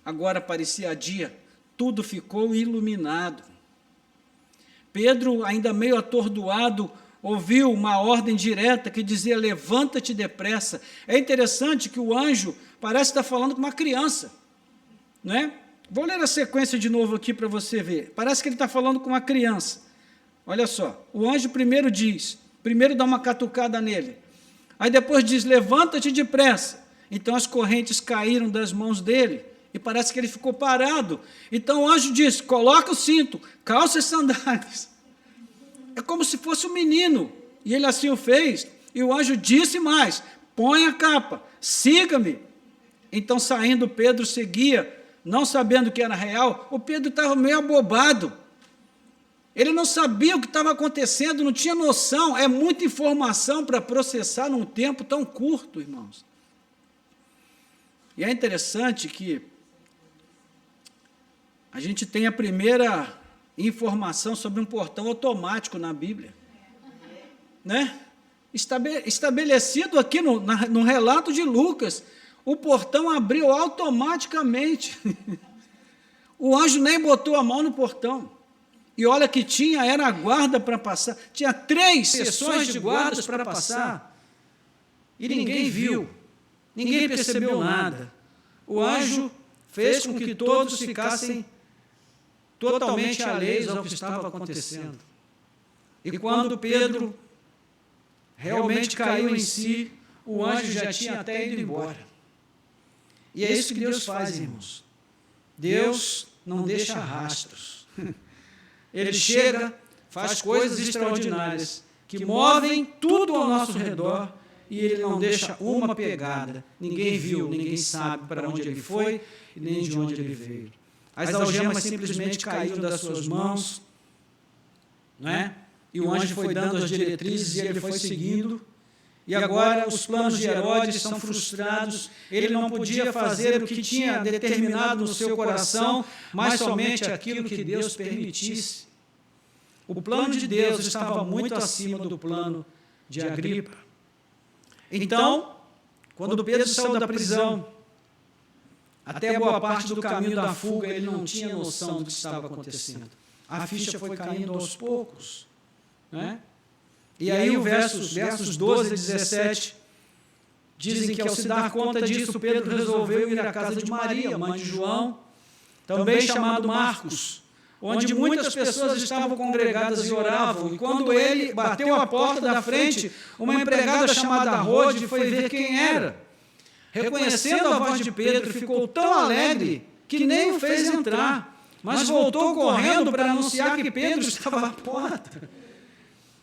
agora parecia dia, tudo ficou iluminado. Pedro, ainda meio atordoado, ouviu uma ordem direta que dizia: levanta-te depressa. É interessante que o anjo parece estar falando com uma criança, não é? Vou ler a sequência de novo aqui para você ver. Parece que ele está falando com uma criança. Olha só, o anjo primeiro dá uma catucada nele, aí depois diz: levanta-te depressa. Então as correntes caíram das mãos dele, e parece que ele ficou parado. Então o anjo diz: coloca o cinto, calça as sandálias. É como se fosse um menino, e ele assim o fez. E o anjo disse mais: põe a capa, siga-me. Então, saindo, Pedro seguia, não sabendo que era real. O Pedro estava meio abobado. Ele não sabia o que estava acontecendo, não tinha noção. É muita informação para processar num tempo tão curto, irmãos. E é interessante que a gente tem a primeira informação sobre um portão automático na Bíblia, né? Estabelecido aqui no relato de Lucas, o portão abriu automaticamente. O anjo nem botou a mão no portão. E olha que era a guarda para passar. Tinha 3 sessões de guardas para passar. E ninguém viu. Ninguém percebeu nada. O anjo fez com que todos ficassem totalmente alheios ao que estava acontecendo. E quando Pedro realmente caiu em si, o anjo já tinha até ido embora. E é isso que Deus faz, irmãos. Deus não deixa rastros. Ele chega, faz coisas extraordinárias, que movem tudo ao nosso redor, e Ele não deixa uma pegada. Ninguém viu, ninguém sabe para onde Ele foi, e nem de onde Ele veio. As algemas simplesmente caíram das suas mãos, né? E o anjo foi dando as diretrizes, e ele foi seguindo. E agora os planos de Herodes são frustrados. Ele não podia fazer o que tinha determinado no seu coração, mas somente aquilo que Deus permitisse. O plano de Deus estava muito acima do plano de Agripa. Então, quando Pedro saiu da prisão, até boa parte do caminho da fuga, ele não tinha noção do que estava acontecendo. A ficha foi caindo aos poucos, né? E aí os versos 12 a 17 dizem que, ao se dar conta disso, Pedro resolveu ir à casa de Maria, mãe de João, também chamado Marcos, onde muitas pessoas estavam congregadas e oravam. E quando ele bateu a porta da frente, uma empregada chamada Rode foi ver quem era. Reconhecendo a voz de Pedro, ficou tão alegre que nem o fez entrar, mas voltou correndo para anunciar que Pedro estava à porta.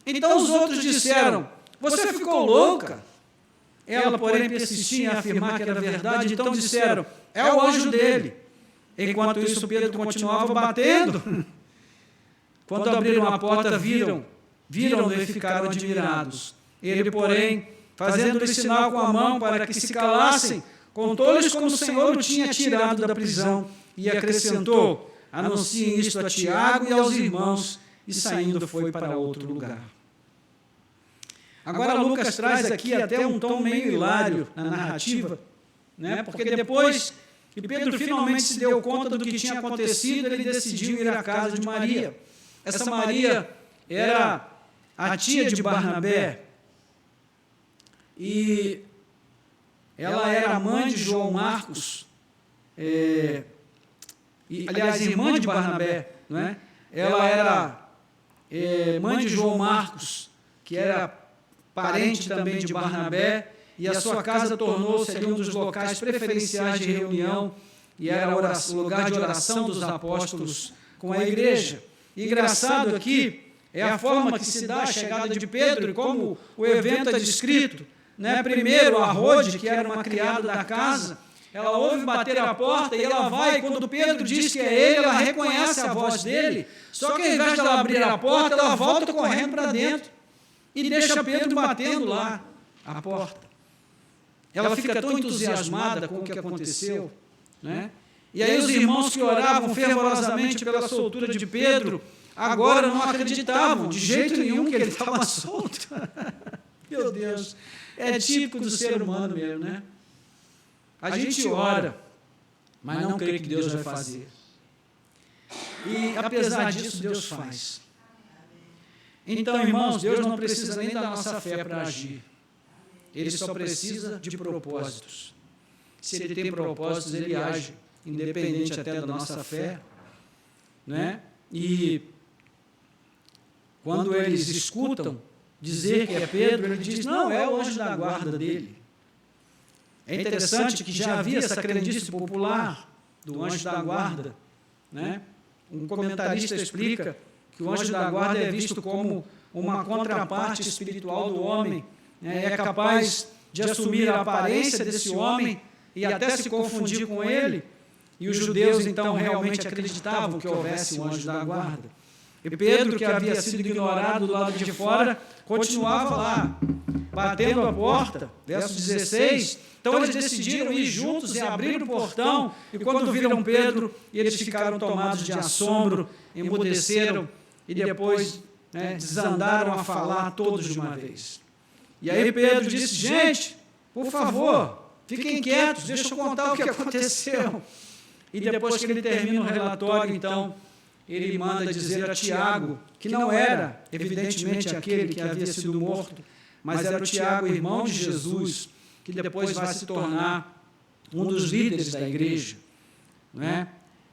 Então os outros disseram: você ficou louca? Ela, porém, persistia em afirmar que era verdade, então disseram: é o anjo dele. Enquanto isso, Pedro continuava batendo. Quando abriram a porta, viram-no e ficaram admirados. Ele, porém, fazendo-lhes sinal com a mão para que se calassem, contou-lhes como o Senhor o tinha tirado da prisão e acrescentou: anunciem isto a Tiago e aos irmãos, e saindo foi para outro lugar. Agora Lucas traz aqui até um tom meio hilário na narrativa, né? Porque depois que Pedro finalmente se deu conta do que tinha acontecido, ele decidiu ir à casa de Maria. Essa Maria era a tia de Barnabé, e ela era a mãe de João Marcos, aliás, irmã de Barnabé, não é? Ela era mãe de João Marcos, que era parente também de Barnabé, e a sua casa tornou-se ali um dos locais preferenciais de reunião, e era o lugar de oração dos apóstolos com a igreja. E engraçado aqui é a forma que se dá a chegada de Pedro, e como o evento é descrito, né? Primeiro, a Rode, que era uma criada da casa, ela ouve bater a porta e ela vai, quando Pedro diz que é ele, ela reconhece a voz dele, só que ao invés de ela abrir a porta, ela volta correndo para dentro e deixa Pedro batendo lá a porta. Ela fica tão entusiasmada com o que aconteceu, né? E aí os irmãos que oravam fervorosamente pela soltura de Pedro, agora não acreditavam de jeito nenhum que ele estava solto. Meu Deus, é típico do ser humano mesmo, né? A gente ora, mas não crê que Deus vai fazer. E apesar disso, Deus faz. Então, irmãos, Deus não precisa nem da nossa fé para agir. Ele só precisa de propósitos. Se Ele tem propósitos, Ele age, independente até da nossa fé, né? E quando eles escutam dizer que é Pedro, ele diz: não, é o anjo da guarda dele. É interessante que já havia essa crendice popular do anjo da guarda, né? Um comentarista explica que o anjo da guarda é visto como uma contraparte espiritual do homem, né? É capaz de assumir a aparência desse homem, e até se confundir com ele, e os judeus então realmente acreditavam que houvesse um anjo da guarda. E Pedro, que havia sido ignorado do lado de fora, continuava lá, batendo a porta, verso 16. Então eles decidiram ir juntos e abrir o portão, e quando viram Pedro, eles ficaram tomados de assombro, emudeceram, e depois desandaram a falar todos de uma vez. E aí Pedro disse: gente, por favor, fiquem quietos, deixa eu contar o que aconteceu. E depois que ele termina o relatório, então, ele manda dizer a Tiago, que não era, evidentemente, aquele que havia sido morto, mas era o Tiago, irmão de Jesus, que depois vai se tornar um dos líderes da igreja. Não é?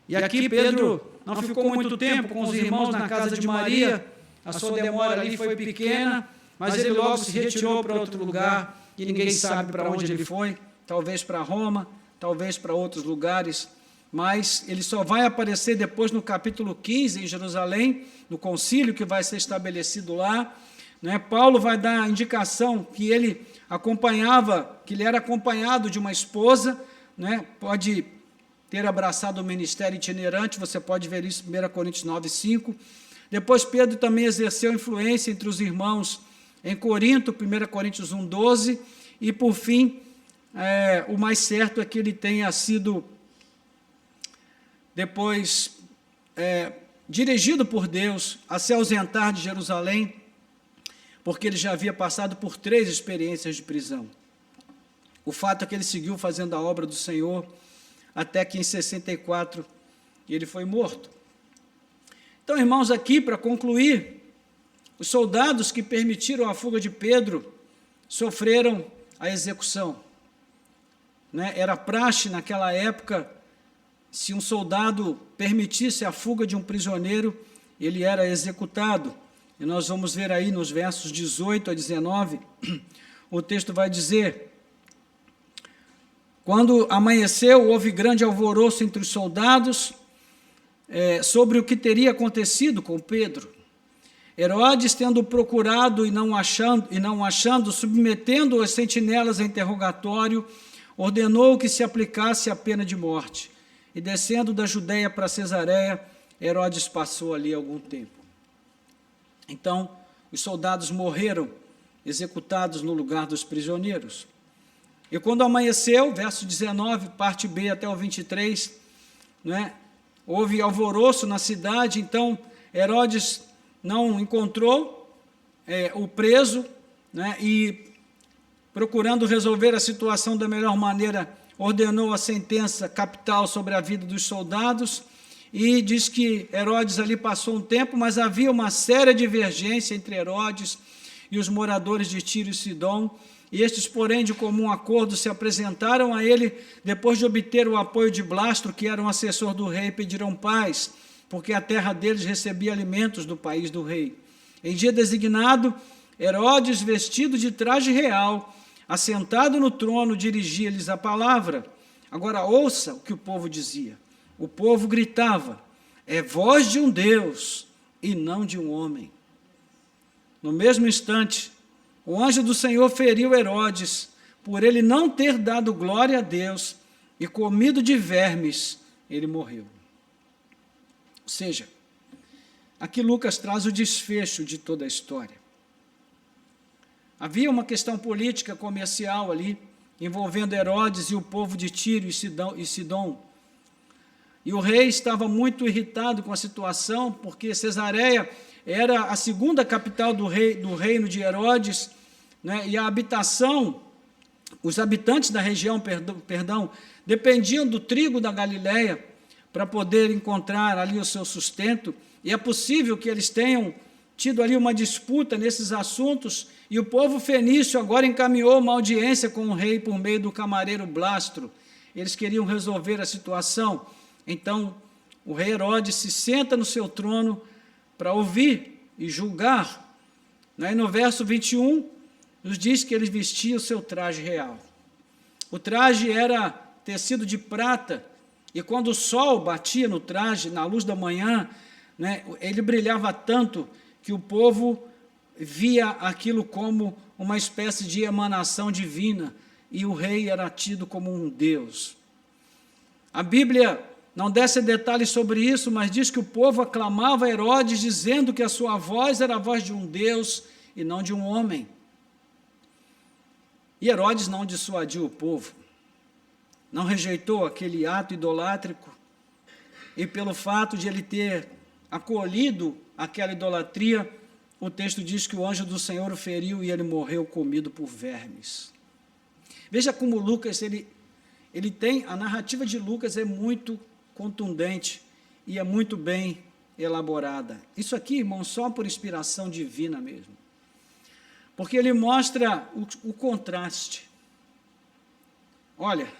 E aqui Pedro não ficou muito tempo com os irmãos na casa de Maria, a sua demora ali foi pequena, mas ele logo se retirou para outro lugar, e ninguém sabe para onde ele foi, talvez para Roma, talvez para outros lugares, mas ele só vai aparecer depois no capítulo 15, em Jerusalém, no concílio que vai ser estabelecido lá. Né? Paulo vai dar a indicação que ele era acompanhado de uma esposa, né? Pode ter abraçado o ministério itinerante, você pode ver isso em 1 Coríntios 9, 5. Depois Pedro também exerceu influência entre os irmãos em Corinto, 1 Coríntios 1, 12, e por fim, o mais certo é que ele tenha sido depois dirigido por Deus a se ausentar de Jerusalém, porque ele já havia passado por 3 experiências de prisão. O fato é que ele seguiu fazendo a obra do Senhor, até que em 64 ele foi morto. Então, irmãos, aqui para concluir, os soldados que permitiram a fuga de Pedro sofreram a execução. Né? Era praxe naquela época, se um soldado permitisse a fuga de um prisioneiro, ele era executado. E nós vamos ver aí nos versos 18 a 19, o texto vai dizer: quando amanheceu, houve grande alvoroço entre os soldados sobre o que teria acontecido com Pedro. Herodes, tendo procurado e não achando, submetendo as sentinelas a interrogatório, ordenou que se aplicasse a pena de morte. E descendo da Judéia para Cesareia, Herodes passou ali algum tempo. Então, os soldados morreram, executados no lugar dos prisioneiros. E quando amanheceu, verso 19, parte B até o 23, né, houve alvoroço na cidade, então Herodes não encontrou o preso, né, e procurando resolver a situação da melhor maneira, ordenou a sentença capital sobre a vida dos soldados, e diz que Herodes ali passou um tempo, mas havia uma séria divergência entre Herodes e os moradores de Tiro e Sidom, e estes, porém, de comum acordo, se apresentaram a ele, depois de obter o apoio de Blastro, que era um assessor do rei, e pediram paz, porque a terra deles recebia alimentos do país do rei. Em dia designado, Herodes, vestido de traje real, assentado no trono, dirigia-lhes a palavra. Agora ouça o que o povo dizia. O povo gritava: é voz de um Deus e não de um homem. No mesmo instante, o anjo do Senhor feriu Herodes, por ele não ter dado glória a Deus, e comido de vermes, ele morreu. Ou seja, aqui Lucas traz o desfecho de toda a história. Havia uma questão política comercial ali, envolvendo Herodes e o povo de Tiro e Sidom. E o rei estava muito irritado com a situação, porque Cesareia era a segunda capital do reino de Herodes, né, e a habitação, os habitantes da região, dependiam do trigo da Galileia para poder encontrar ali o seu sustento, e é possível que eles tenham tido ali uma disputa nesses assuntos, e o povo fenício agora encaminhou uma audiência com o rei por meio do camareiro Blastro. Eles queriam resolver a situação. Então, o rei Herodes se senta no seu trono para ouvir e julgar. E no verso 21, nos diz que ele vestia o seu traje real. O traje era tecido de prata, e quando o sol batia no traje, na luz da manhã, né, ele brilhava tanto que o povo via aquilo como uma espécie de emanação divina. e o rei era tido como um deus. A Bíblia não desce detalhes sobre isso, mas diz que o povo aclamava Herodes, dizendo que a sua voz era a voz de um deus e não de um homem. E Herodes não dissuadiu o povo, não rejeitou aquele ato idolátrico, e pelo fato de ele ter acolhido aquela idolatria, o texto diz que o anjo do Senhor o feriu e ele morreu comido por vermes. Veja como Lucas, ele tem, a narrativa de Lucas é muito contundente e é muito bem elaborada. Isso aqui, irmão, só por inspiração divina mesmo. Porque ele mostra o contraste. Olha,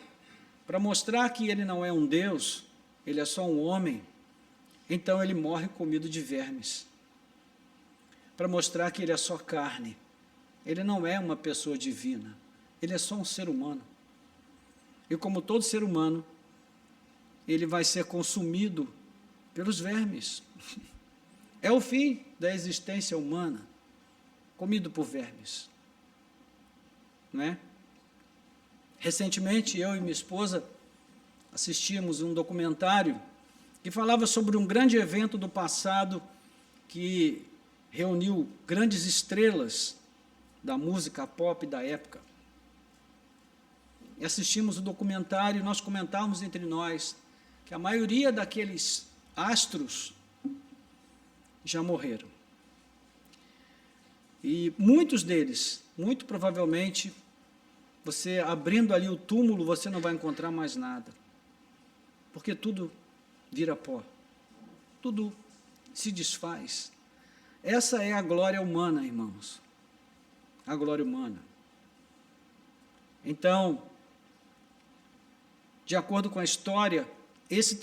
para mostrar que ele não é um Deus, ele é só um homem, então ele morre comido de vermes. Para mostrar que ele é só carne. Ele não é uma pessoa divina. Ele é só um ser humano. E como todo ser humano, ele vai ser consumido pelos vermes. É o fim da existência humana, comido por vermes. Não é? Recentemente, eu e minha esposa assistimos um documentário que falava sobre um grande evento do passado que reuniu grandes estrelas da música pop da época. E assistimos o documentário e nós comentávamos entre nós que a maioria daqueles astros já morreram. E muitos deles, muito provavelmente, você abrindo ali o túmulo, você não vai encontrar mais nada. Porque tudo vira pó. Tudo se desfaz. Essa é a glória humana, irmãos. A glória humana. Então, de acordo com a história, essa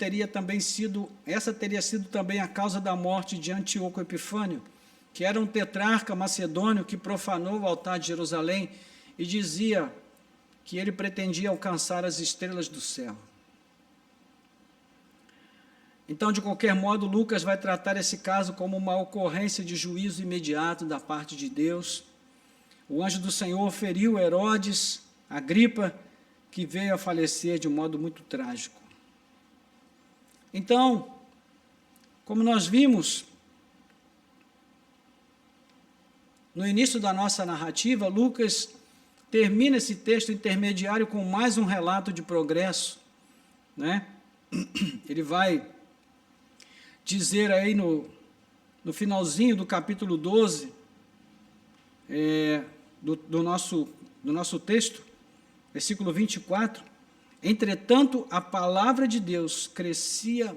teria sido também a causa da morte de Antíoco Epifânio, que era um tetrarca macedônio que profanou o altar de Jerusalém e dizia que ele pretendia alcançar as estrelas do céu. Então, de qualquer modo, Lucas vai tratar esse caso como uma ocorrência de juízo imediato da parte de Deus. O anjo do Senhor feriu Herodes, Agripa, que veio a falecer de um modo muito trágico. Então, como nós vimos no início da nossa narrativa, Lucas termina esse texto intermediário com mais um relato de progresso, né? Ele vai dizer aí no finalzinho do capítulo 12 do nosso texto, versículo 24, entretanto, a palavra de Deus crescia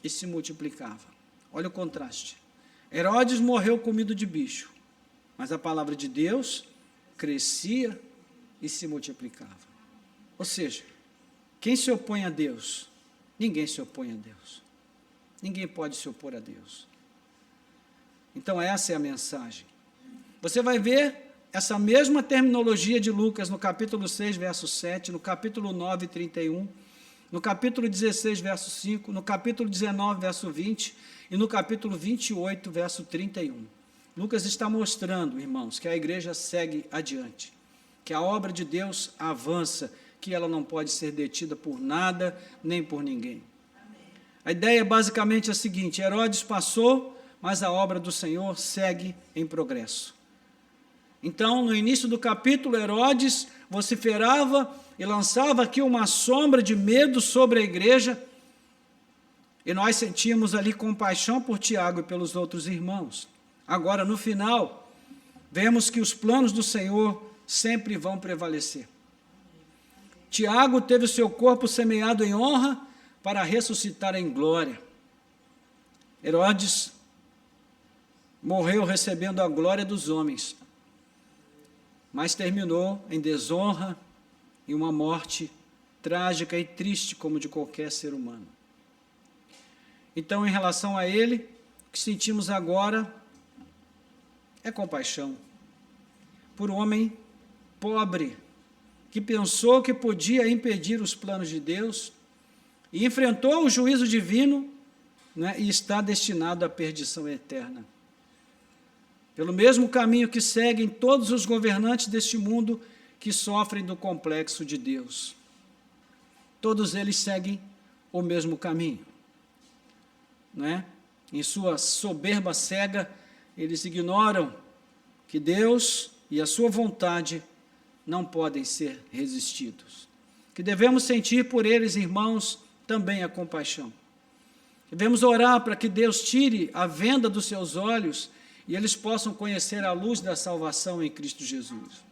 e se multiplicava. Olha o contraste. Herodes morreu comido de bicho, mas a palavra de Deus crescia e se multiplicava. Ou seja, quem se opõe a Deus? Ninguém se opõe a Deus. Ninguém pode se opor a Deus. Então, essa é a mensagem. Você vai ver essa mesma terminologia de Lucas no capítulo 6, verso 7, no capítulo 9, 31, no capítulo 16, verso 5, no capítulo 19, verso 20 e no capítulo 28, verso 31. Lucas está mostrando, irmãos, que a igreja segue adiante, que a obra de Deus avança, que ela não pode ser detida por nada, nem por ninguém. A ideia é basicamente a seguinte: Herodes passou, mas a obra do Senhor segue em progresso. Então, no início do capítulo, Herodes vociferava e lançava aqui uma sombra de medo sobre a igreja, e nós sentimos ali compaixão por Tiago e pelos outros irmãos. Agora, no final, vemos que os planos do Senhor sempre vão prevalecer. Tiago teve o seu corpo semeado em honra para ressuscitar em glória. Herodes morreu recebendo a glória dos homens, mas terminou em desonra e uma morte trágica e triste como de qualquer ser humano. Então, em relação a ele, o que sentimos agora é compaixão por um homem pobre que pensou que podia impedir os planos de Deus e enfrentou o juízo divino, né, e está destinado à perdição eterna. Pelo mesmo caminho que seguem todos os governantes deste mundo que sofrem do complexo de Deus. Todos eles seguem o mesmo caminho, não é? Em sua soberba cega, eles ignoram que Deus e a sua vontade não podem ser resistidos. Que devemos sentir por eles, irmãos, também a compaixão. Devemos orar para que Deus tire a venda dos seus olhos e eles possam conhecer a luz da salvação em Cristo Jesus.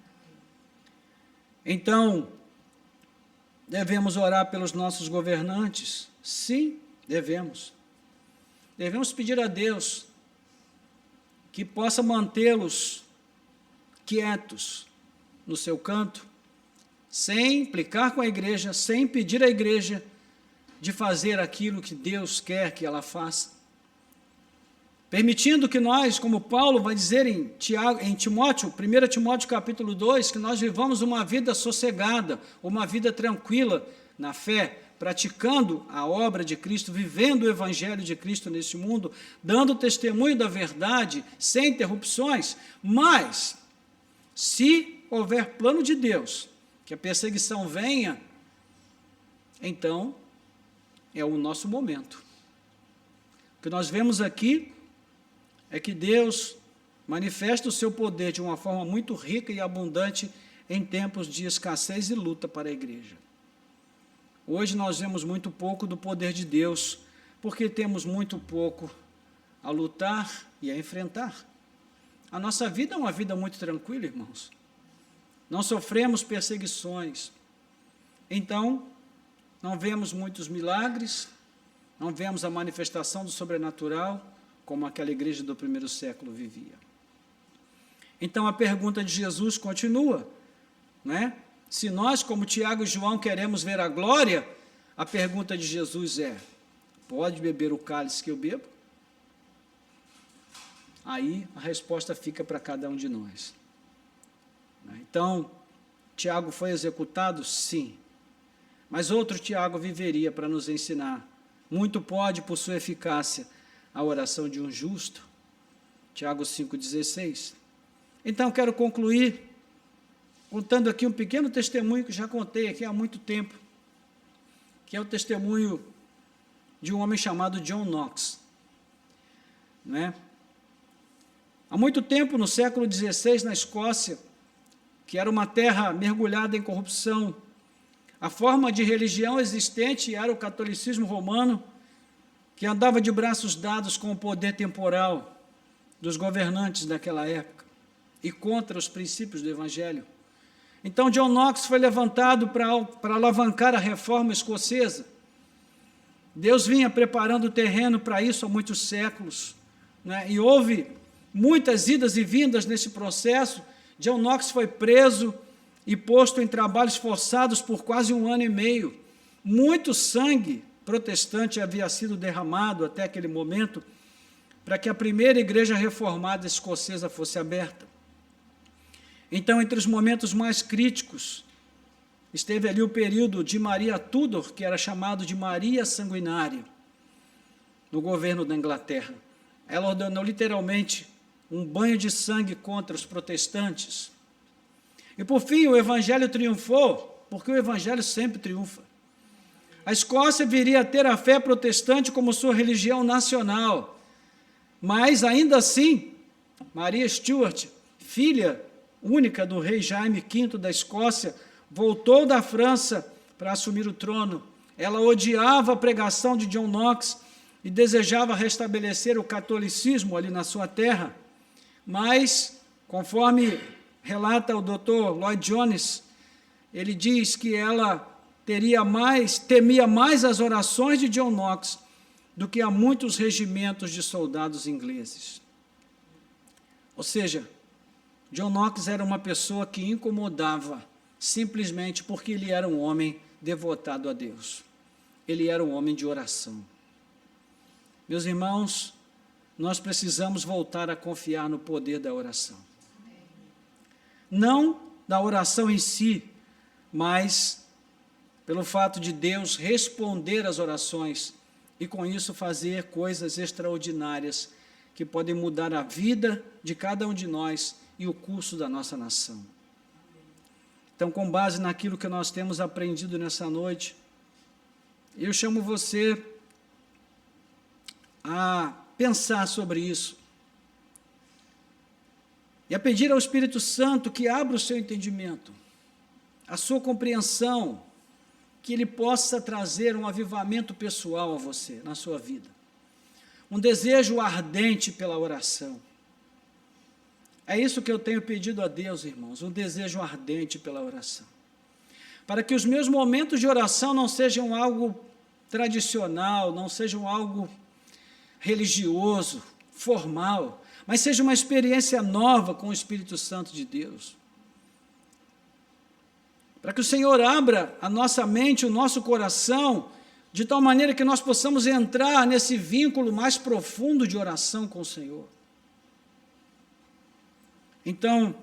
Então, devemos orar pelos nossos governantes? Sim, devemos. Devemos pedir a Deus que possa mantê-los quietos no seu canto, sem implicar com a igreja, sem impedir a igreja de fazer aquilo que Deus quer que ela faça. Permitindo que nós, como Paulo vai dizer em Timóteo, 1 Timóteo capítulo 2, que nós vivamos uma vida sossegada, uma vida tranquila na fé, praticando a obra de Cristo, vivendo o evangelho de Cristo neste mundo, dando testemunho da verdade, sem interrupções, mas, se houver plano de Deus, que a perseguição venha, então é o nosso momento. O que nós vemos aqui é que Deus manifesta o seu poder de uma forma muito rica e abundante em tempos de escassez e luta para a igreja. Hoje nós vemos muito pouco do poder de Deus, porque temos muito pouco a lutar e a enfrentar. A nossa vida é uma vida muito tranquila, irmãos. Não sofremos perseguições. Então, não vemos muitos milagres, não vemos a manifestação do sobrenatural, como aquela igreja do primeiro século vivia. Então, a pergunta de Jesus continua, não é? Se nós, como Tiago e João, queremos ver a glória, a pergunta de Jesus é: pode beber o cálice que eu bebo? Aí a resposta fica para cada um de nós. Então, Tiago foi executado? Sim. Mas outro Tiago viveria para nos ensinar. Muito pode, por sua eficácia, a oração de um justo. Tiago 5,16. Então, quero concluir contando aqui um pequeno testemunho que já contei aqui há muito tempo, que é o testemunho de um homem chamado John Knox. Né? Há muito tempo, no século XVI, na Escócia, que era uma terra mergulhada em corrupção, a forma de religião existente era o catolicismo romano, que andava de braços dados com o poder temporal dos governantes daquela época e contra os princípios do Evangelho. Então, John Knox foi levantado para alavancar a reforma escocesa. Deus vinha preparando o terreno para isso há muitos séculos, né? E houve muitas idas e vindas nesse processo. John Knox foi preso e posto em trabalhos forçados por quase 1 ano e meio. Muito sangue protestante havia sido derramado até aquele momento para que a primeira igreja reformada escocesa fosse aberta. Então, entre os momentos mais críticos, esteve ali o período de Maria Tudor, que era chamado de Maria Sanguinária, no governo da Inglaterra. Ela ordenou literalmente um banho de sangue contra os protestantes. E, por fim, o Evangelho triunfou, porque o Evangelho sempre triunfa. A Escócia viria a ter a fé protestante como sua religião nacional, mas, ainda assim, Maria Stuart, filha única do rei Jaime V da Escócia, voltou da França para assumir o trono. Ela odiava a pregação de John Knox e desejava restabelecer o catolicismo ali na sua terra, mas, conforme relata o Dr. Lloyd Jones, ele diz que ela temia mais as orações de John Knox do que a muitos regimentos de soldados ingleses. Ou seja, John Knox era uma pessoa que incomodava simplesmente porque ele era um homem devotado a Deus. Ele era um homem de oração. Meus irmãos, nós precisamos voltar a confiar no poder da oração. Não da oração em si, mas pelo fato de Deus responder às orações e, com isso, fazer coisas extraordinárias que podem mudar a vida de cada um de nós e o curso da nossa nação. Então, com base naquilo que nós temos aprendido nessa noite, eu chamo você a pensar sobre isso e a pedir ao Espírito Santo que abra o seu entendimento, a sua compreensão, que ele possa trazer um avivamento pessoal a você, na sua vida. Um desejo ardente pela oração. É isso que eu tenho pedido a Deus, irmãos, um desejo ardente pela oração. Para que os meus momentos de oração não sejam algo tradicional, não sejam algo religioso, formal, mas seja uma experiência nova com o Espírito Santo de Deus. Para que o Senhor abra a nossa mente, o nosso coração, de tal maneira que nós possamos entrar nesse vínculo mais profundo de oração com o Senhor. Então,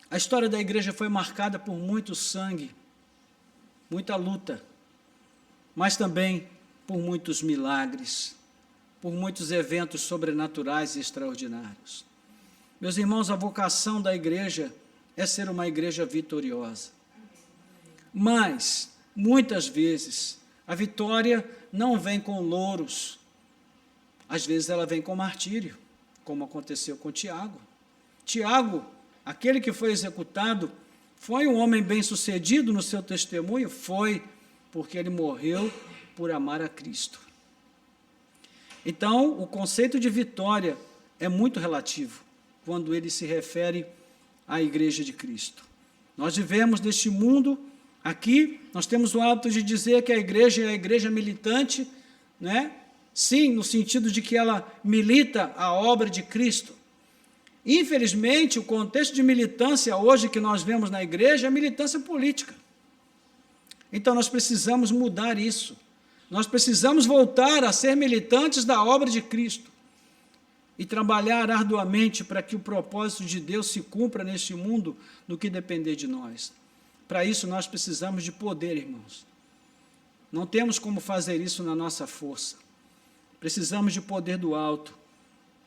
a história da igreja foi marcada por muito sangue, muita luta, mas também por muitos milagres, por muitos eventos sobrenaturais e extraordinários. Meus irmãos, a vocação da igreja é ser uma igreja vitoriosa. Mas, muitas vezes, a vitória não vem com louros, às vezes ela vem com martírio, como aconteceu com Tiago. Tiago, aquele que foi executado, foi um homem bem-sucedido no seu testemunho? Foi, porque ele morreu por amar a Cristo. Então, o conceito de vitória é muito relativo, quando ele se refere à igreja de Cristo. Nós vivemos neste mundo. Aqui, nós temos o hábito de dizer que a igreja é a igreja militante, né? Sim, no sentido de que ela milita a obra de Cristo. Infelizmente, o contexto de militância hoje que nós vemos na igreja é militância política. Então, nós precisamos mudar isso. Nós precisamos voltar a ser militantes da obra de Cristo e trabalhar arduamente para que o propósito de Deus se cumpra neste mundo no que depender de nós. Para isso, nós precisamos de poder, irmãos. Não temos como fazer isso na nossa força. Precisamos de poder do alto.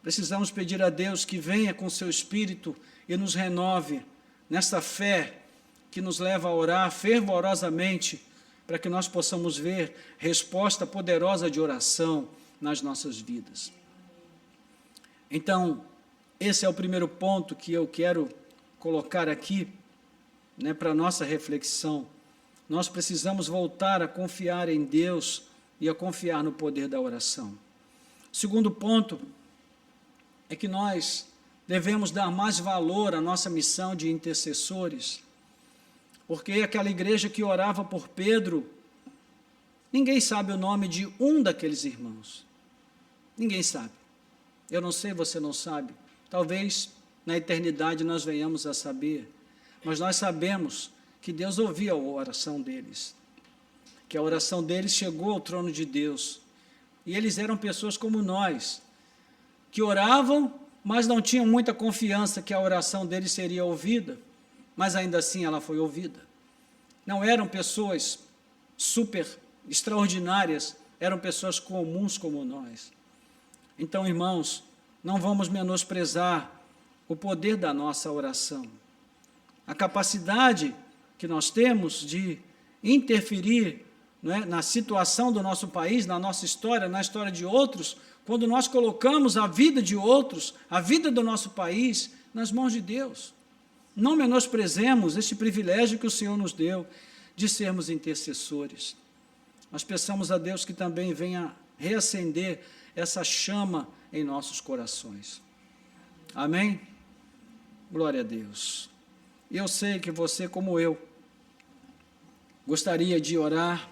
Precisamos pedir a Deus que venha com seu Espírito e nos renove nessa fé que nos leva a orar fervorosamente para que nós possamos ver resposta poderosa de oração nas nossas vidas. Então, esse é o primeiro ponto que eu quero colocar aqui, para a nossa reflexão. Nós precisamos voltar a confiar em Deus e a confiar no poder da oração. O segundo ponto é que nós devemos dar mais valor à nossa missão de intercessores, porque aquela igreja que orava por Pedro, ninguém sabe o nome de um daqueles irmãos. Ninguém sabe. Eu não sei, você não sabe. Talvez na eternidade nós venhamos a saber. Mas nós sabemos que Deus ouvia a oração deles, que a oração deles chegou ao trono de Deus, e eles eram pessoas como nós, que oravam, mas não tinham muita confiança que a oração deles seria ouvida, mas ainda assim ela foi ouvida. Não eram pessoas super extraordinárias, eram pessoas comuns como nós. Então, irmãos, não vamos menosprezar o poder da nossa oração. A capacidade que nós temos de interferir, na situação do nosso país, na nossa história, na história de outros, quando nós colocamos a vida de outros, a vida do nosso país, nas mãos de Deus. Não menosprezemos este privilégio que o Senhor nos deu de sermos intercessores. Nós peçamos a Deus que também venha reacender essa chama em nossos corações. Amém? Glória a Deus. Eu sei que você, como eu, gostaria de orar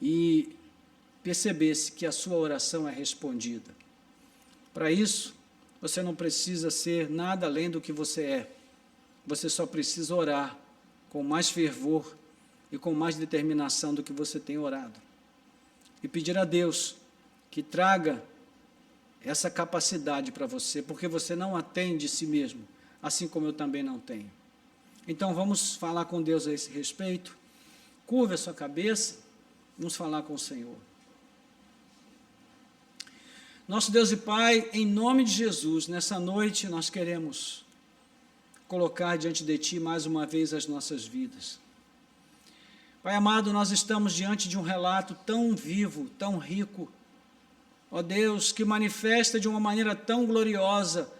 e percebesse que a sua oração é respondida. Para isso, você não precisa ser nada além do que você é. Você só precisa orar com mais fervor e com mais determinação do que você tem orado. E pedir a Deus que traga essa capacidade para você, porque você não a tem de si mesmo, assim como eu também não tenho. Então, vamos falar com Deus a esse respeito. Curva a sua cabeça, vamos falar com o Senhor. Nosso Deus e Pai, em nome de Jesus, nessa noite nós queremos colocar diante de Ti mais uma vez as nossas vidas. Pai amado, nós estamos diante de um relato tão vivo, tão rico, ó Deus, que manifesta de uma maneira tão gloriosa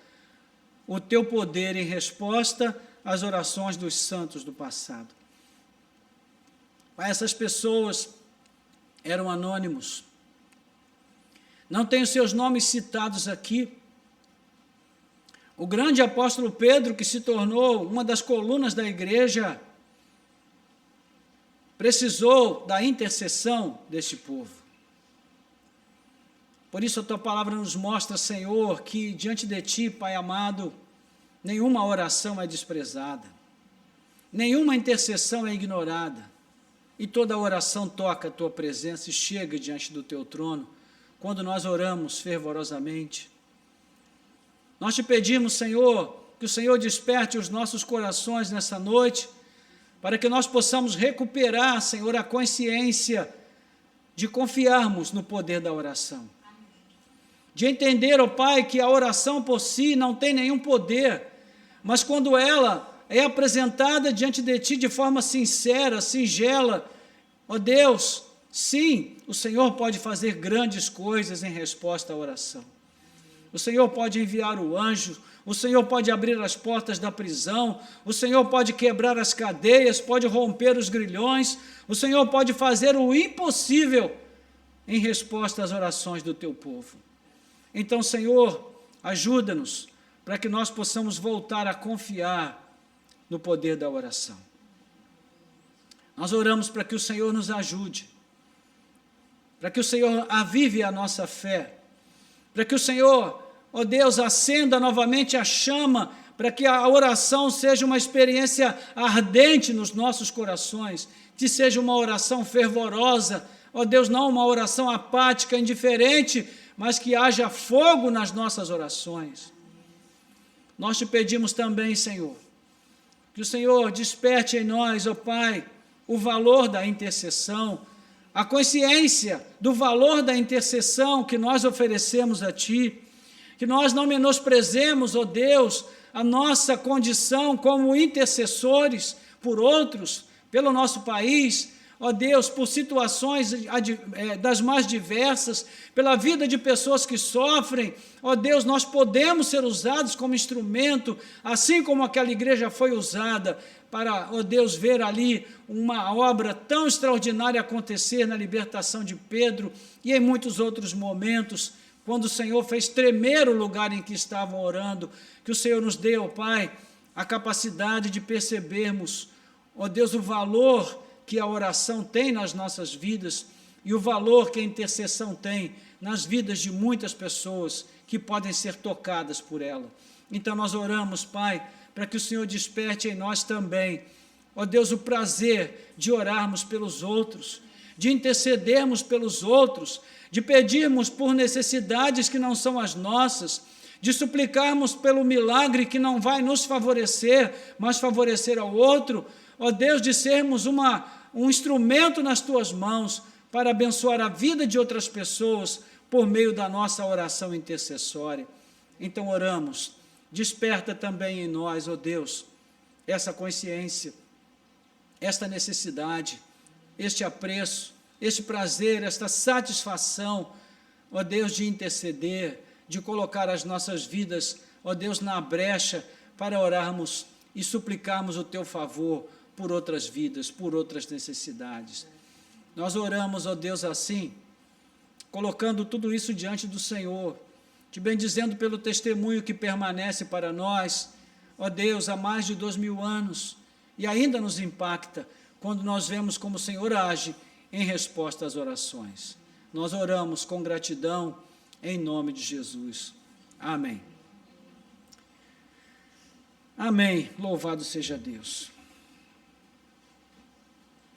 o Teu poder em resposta às orações dos santos do passado. Pai, essas pessoas eram anônimos, não tem os seus nomes citados aqui. O grande apóstolo Pedro, que se tornou uma das colunas da igreja, precisou da intercessão deste povo. Por isso a Tua palavra nos mostra, Senhor, que diante de Ti, Pai amado, nenhuma oração é desprezada, nenhuma intercessão é ignorada, e toda oração toca a Tua presença e chega diante do Teu trono, quando nós oramos fervorosamente. Nós Te pedimos, Senhor, que o Senhor desperte os nossos corações nessa noite, para que nós possamos recuperar, Senhor, a consciência de confiarmos no poder da oração. De entender, ó Pai, que a oração por si não tem nenhum poder, mas quando ela é apresentada diante de Ti de forma sincera, singela, ó Deus, sim, o Senhor pode fazer grandes coisas em resposta à oração. O Senhor pode enviar o anjo, o Senhor pode abrir as portas da prisão, o Senhor pode quebrar as cadeias, pode romper os grilhões, o Senhor pode fazer o impossível em resposta às orações do Teu povo. Então, Senhor, ajuda-nos para que nós possamos voltar a confiar no poder da oração. Nós oramos para que o Senhor nos ajude, para que o Senhor avive a nossa fé, para que o Senhor, ó Deus, acenda novamente a chama, para que a oração seja uma experiência ardente nos nossos corações, que seja uma oração fervorosa, ó Deus, não uma oração apática, indiferente, mas que haja fogo nas nossas orações. Nós Te pedimos também, Senhor, que o Senhor desperte em nós, ó Pai, o valor da intercessão, a consciência do valor da intercessão que nós oferecemos a Ti, que nós não menosprezemos, ó Deus, a nossa condição como intercessores por outros, pelo nosso país, ó Deus, por situações das mais diversas, pela vida de pessoas que sofrem, ó Deus, nós podemos ser usados como instrumento, assim como aquela igreja foi usada, para, ó Deus, ver ali uma obra tão extraordinária acontecer na libertação de Pedro e em muitos outros momentos, quando o Senhor fez tremer o lugar em que estavam orando, que o Senhor nos dê, ó Pai, a capacidade de percebermos, ó Deus, o valor que a oração tem nas nossas vidas e o valor que a intercessão tem nas vidas de muitas pessoas que podem ser tocadas por ela. Então nós oramos, Pai, para que o Senhor desperte em nós também, ó Deus, o prazer de orarmos pelos outros, de intercedermos pelos outros, de pedirmos por necessidades que não são as nossas, de suplicarmos pelo milagre que não vai nos favorecer, mas favorecer ao outro, ó Deus, de sermos um instrumento nas Tuas mãos para abençoar a vida de outras pessoas por meio da nossa oração intercessória. Então oramos, desperta também em nós, ó Deus, essa consciência, esta necessidade, este apreço, este prazer, esta satisfação, ó Deus, de interceder, de colocar as nossas vidas, ó Deus, na brecha para orarmos e suplicarmos o Teu favor por outras vidas, por outras necessidades. Nós oramos, ó Deus, assim, colocando tudo isso diante do Senhor, Te bendizendo pelo testemunho que permanece para nós, ó Deus, há mais de 2000 anos, e ainda nos impacta quando nós vemos como o Senhor age em resposta às orações. Nós oramos com gratidão em nome de Jesus. Amém. Amém. Louvado seja Deus.